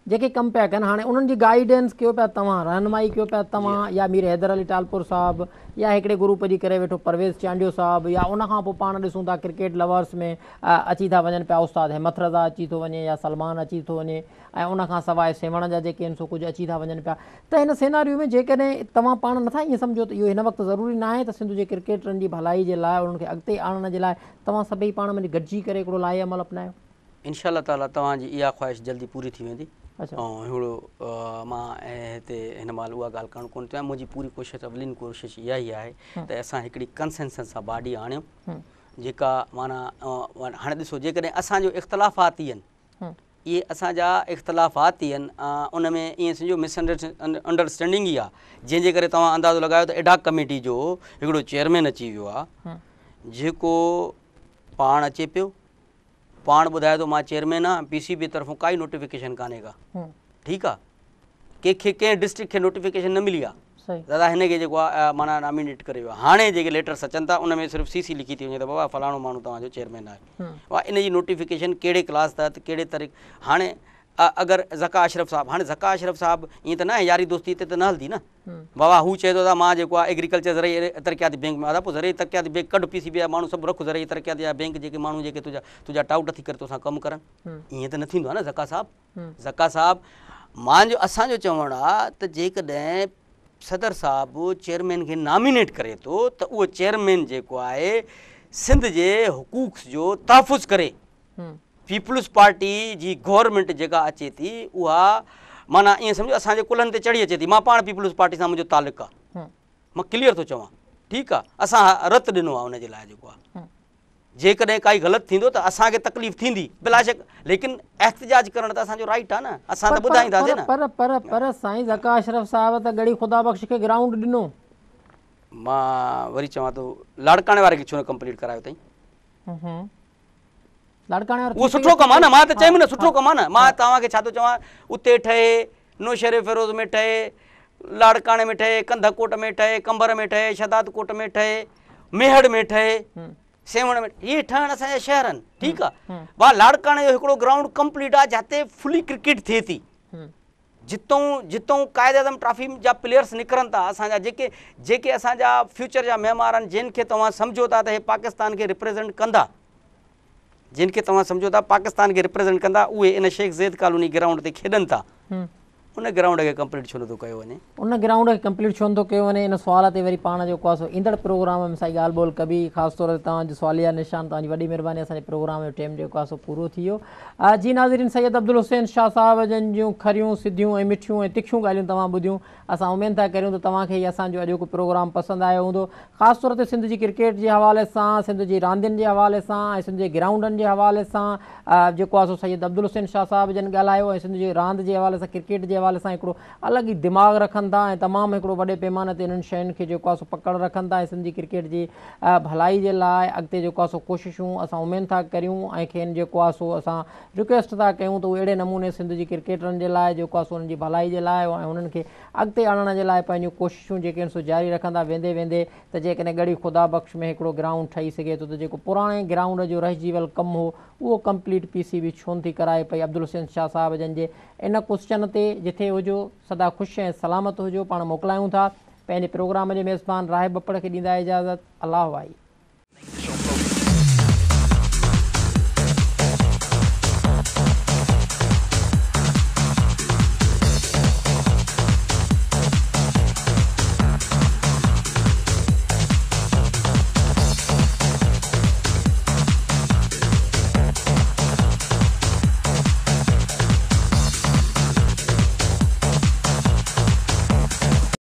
जेके कमु पिया कनि, हाणे उन्हनि जी गाइडेंस कयो पिया तव्हां, रहनुमाई कयो पिया तव्हां, या मीर हैदर अली टालपुर साहब, या हिकिड़े ग्रुप जी करे वेठो परवेज़ चांडियो साहब, या उनखां पोइ पाण ॾिसूं था क्रिकेट लवर्स में अची था वञनि पिया उस्ताद अहमद रज़ा अची थो वञे, या सलमान अची थो वञे, ऐं उनखां सवाइ सेवण जा जेके आहिनि सो कुझु अची था वञनि पिया। त हिन सिनारियो में जेकॾहिं तव्हां पाण नथा ईअं सम्झो त इहो हिन वक़्तु ज़रूरी न आहे त सिंध जे क्रिकेटरनि जी भलाई जे लाइ, उन्हनि खे अॻिते आणण जे लाइ तव्हां सभई पाण में गॾिजी करे हिकिड़ो लाहे अमल अपनायो? इंशाअल्लाह ताला तव्हांजी इहा ख़्वाहिश जल्दी पूरी थी वेंदी। अच्छा हिकिड़ो मां हिते हिन महिल उहा ॻाल्हि करणु कोन चाहियां। मुंहिंजी पूरी कोशिशि अवलीन कोशिशि इहा ई आहे त असां हिकिड़ी कंसेंसस सां बॉडी आणियूं जेका माना हाणे ॾिसो जेकॾहिं असांजो इख़्तिलाफ़ात ई आहिनि, इहे असांजा इख़्तिलाफ़ात ई आहिनि, उन में ईअं सम्झो मिसअंडरस्टैंडिंग ई आहे, जंहिंजे करे तव्हां अंदाज़ो लॻायो त एडॉक कमेटी जो हिकिड़ो चेयरमैन अची वियो आहे जेको पाण अचे पियो, पाण ॿुधाए थो मां चेयरमैन आहियां, PCB तरफ़ां काई नोटिफिकेशन कान्हे का, ठीकु आहे, कंहिंखे कंहिं डिस्ट्रिक्ट खे नोटिफिकेशन न मिली आहे, दादा हिन खे जेको आहे माना नॉमिनेट करे वियो आहे। हाणे जेके लेटर्स अचनि था उन में सिर्फ़ु CC लिखी थी वञे त बाबा फलाणो माण्हू तव्हांजो चेयरमैन आहे, उहा इन जी नोटिफिकेशन कहिड़े क्लास तहत कहिड़े तरीक़े। हाणे अगरि ज़का अशरफ साहब, हाणे ज़का अशरफ साहब ईअं त न आहे यारी दोस्ती हिते त न हलंदी न, बाबा हू चए थो त मां जेको आहे एग्रीकल्चर ज़रिए तरक़ियाती बैंक में, पोइ ज़रिए तरक़ियाती बैंक कढ PCB जा माण्हू सभु रखो ज़रिए तरक़ियाती बैंक जेके माण्हू जेके तुंहिंजा टाउट थी करे तोसां कमु करनि, ईअं त न थींदो आहे न ज़का साहब। ज़का साहब मुंहिंजो असांजो चवणु आहे त जेकॾहिं सदर साहब चेयरमैन खे नॉमिनेट करे थो त उहो चेयरमैन जेको आहे सिंध जे हुकूक जो तहफ़ुज़ करे, पीपल्स पार्टी जी गवर्नमेंट जेका अचे थी उहा माना ईअं सम्झो असांजे कुल्हनि ते चढ़ी अचे थी। मां पाण पीपल्स पार्टी सां मुंहिंजो तालुक़ु आहे, मां क्लियर थो चवां, ठीकु आहे, असां रत ॾिनो आहे उनजे लाइ जेको आहे, जेकॾहिं काई ग़लति थींदो त असांखे तकलीफ़ थींदी बिलाशक, लेकिन एहतिजाज करण त असांजो राइट आहे न, असां त ॿुधाईंदासीं न। पर पर पर साईं ज़का अशरफ साहब त गड़ी ख़ुदा बख़्श खे ग्राउंड ॾिनो। मां वरी चवां थो लाड़काणे वारे खे छो न कंप्लीट करायो अथई, लाड़काणे वारो उहो सुठो कमु आहे न, मां त चयमि न सुठो कमु आहे न। मां तव्हांखे छा थो चवां, उते ठहे, नौशेरे फिरोज़ में ठहे, लाड़काणे में ठहे, कंधकोट में ठहे, कंबर में ठहे, शदाद कोट में ठहे, मेहड़ में ठहे, सेवण में, इहे ठहण असांजा शहर आहिनि, ठीकु आहे। भाउ लाड़काणे जो हिकिड़ो ग्राउंड कंप्लीट आहे जिते फुली क्रिकेट थिए थी, जितों क़ाइद आज़म ट्रॉफी जा प्लेयर्स निकिरनि था, असांजा जेके असांजा फ्यूचर जा महिमान आहिनि, जिन खे तव्हां सम्झो था त हे पाकिस्तान खे रिप्रेज़ेंट कंदा, जिन खे तव्हां सम्झो था पाकिस्तान खे रिप्रेज़ेंट कंदा, उहे इन शेख ज़ैद कॉलोनी ग्राउंड ते खेॾनि था, उन ग्राउंड खे कंप्लीट छो नथो कयो वञे, उन ग्राउंड खे कंप्लीट छो नथो कयो वञे, इन सुवाल ते वरी पाण जेको आहे सो ईंदड़ प्रोग्राम में साईं ॻाल्हि ॿोल कबी। ख़ासि तौर ते तव्हांजो सवालिया निशान, तव्हांजी वॾी महिरबानी, असांजे प्रोग्राम जो टाइम जेको आहे सो पूरो थी वियो। जी नाज़रीन, सैयद अब्दुल हुसैन शाह साहब जन जूं खरियूं सिधियूं ऐं मिठियूं ऐं तिखियूं ॻाल्हियूं तव्हां ॿुधियूं। असां उमेद था करियूं त तव्हांखे इहो असांजो अॼोको प्रोग्राम पसंदि आयो हूंदो। ख़ासि तौर ते सिंध जी क्रिकेट जे हवाले सां, सिंध जी रांदियुनि जे हवाले सां ऐं सिंध जे ग्राउंडनि जे हवाले सां जेको आहे सो सैयद अब्दुल हुसैन शाह साहब जन ॻाल्हायो, ऐं सिंध जी रांदि जे हवाले सां, क्रिकेट जे हवाले सां हिकिड़ो अलॻि ई दिमाग़ रखनि था ऐं तमामु हिकिड़ो वॾे पैमाने ते इन्हनि शयुनि खे जेको आहे सो पकड़ रखनि था ऐं सिंधी क्रिकेट जी भलाई जे लाइ अॻिते जेको आहे सो कोशिशूं असां उमेद था करियूं ऐं खेनि जेको आहे सो असां रिक्वेस्ट था कयूं त उहे अहिड़े नमूने सिंध जी क्रिकेटरनि जे लाइ जेको आहे सो उन्हनि जी भलाई जे लाइ ऐं उन्हनि खे अॻिते आणण जे लाइ पंहिंजूं कोशिशूं जेके आहिनि सो जारी रखंदा वेंदे वेंदे त जेकॾहिं गड़ी ख़ुदा बख़्श में हिकिड़ो ग्राउंड ठही सघे थो त जेको पुराणे ग्राउंड जो रहिजी वियल कमु हो उहो कंप्लीट PCB छो नथी कराए पई। अब्दुल हुसैन शाह साहब जन जे इन क्वेश्चन ते जिथे हुजो सदा ख़ुशि ऐं सलामत हुजो, पाण मोकिलायूं था। पंहिंजे प्रोग्राम जे मेज़बान राहिब बपड़ खे ॾींदा इजाज़त। अल्लाह वाई।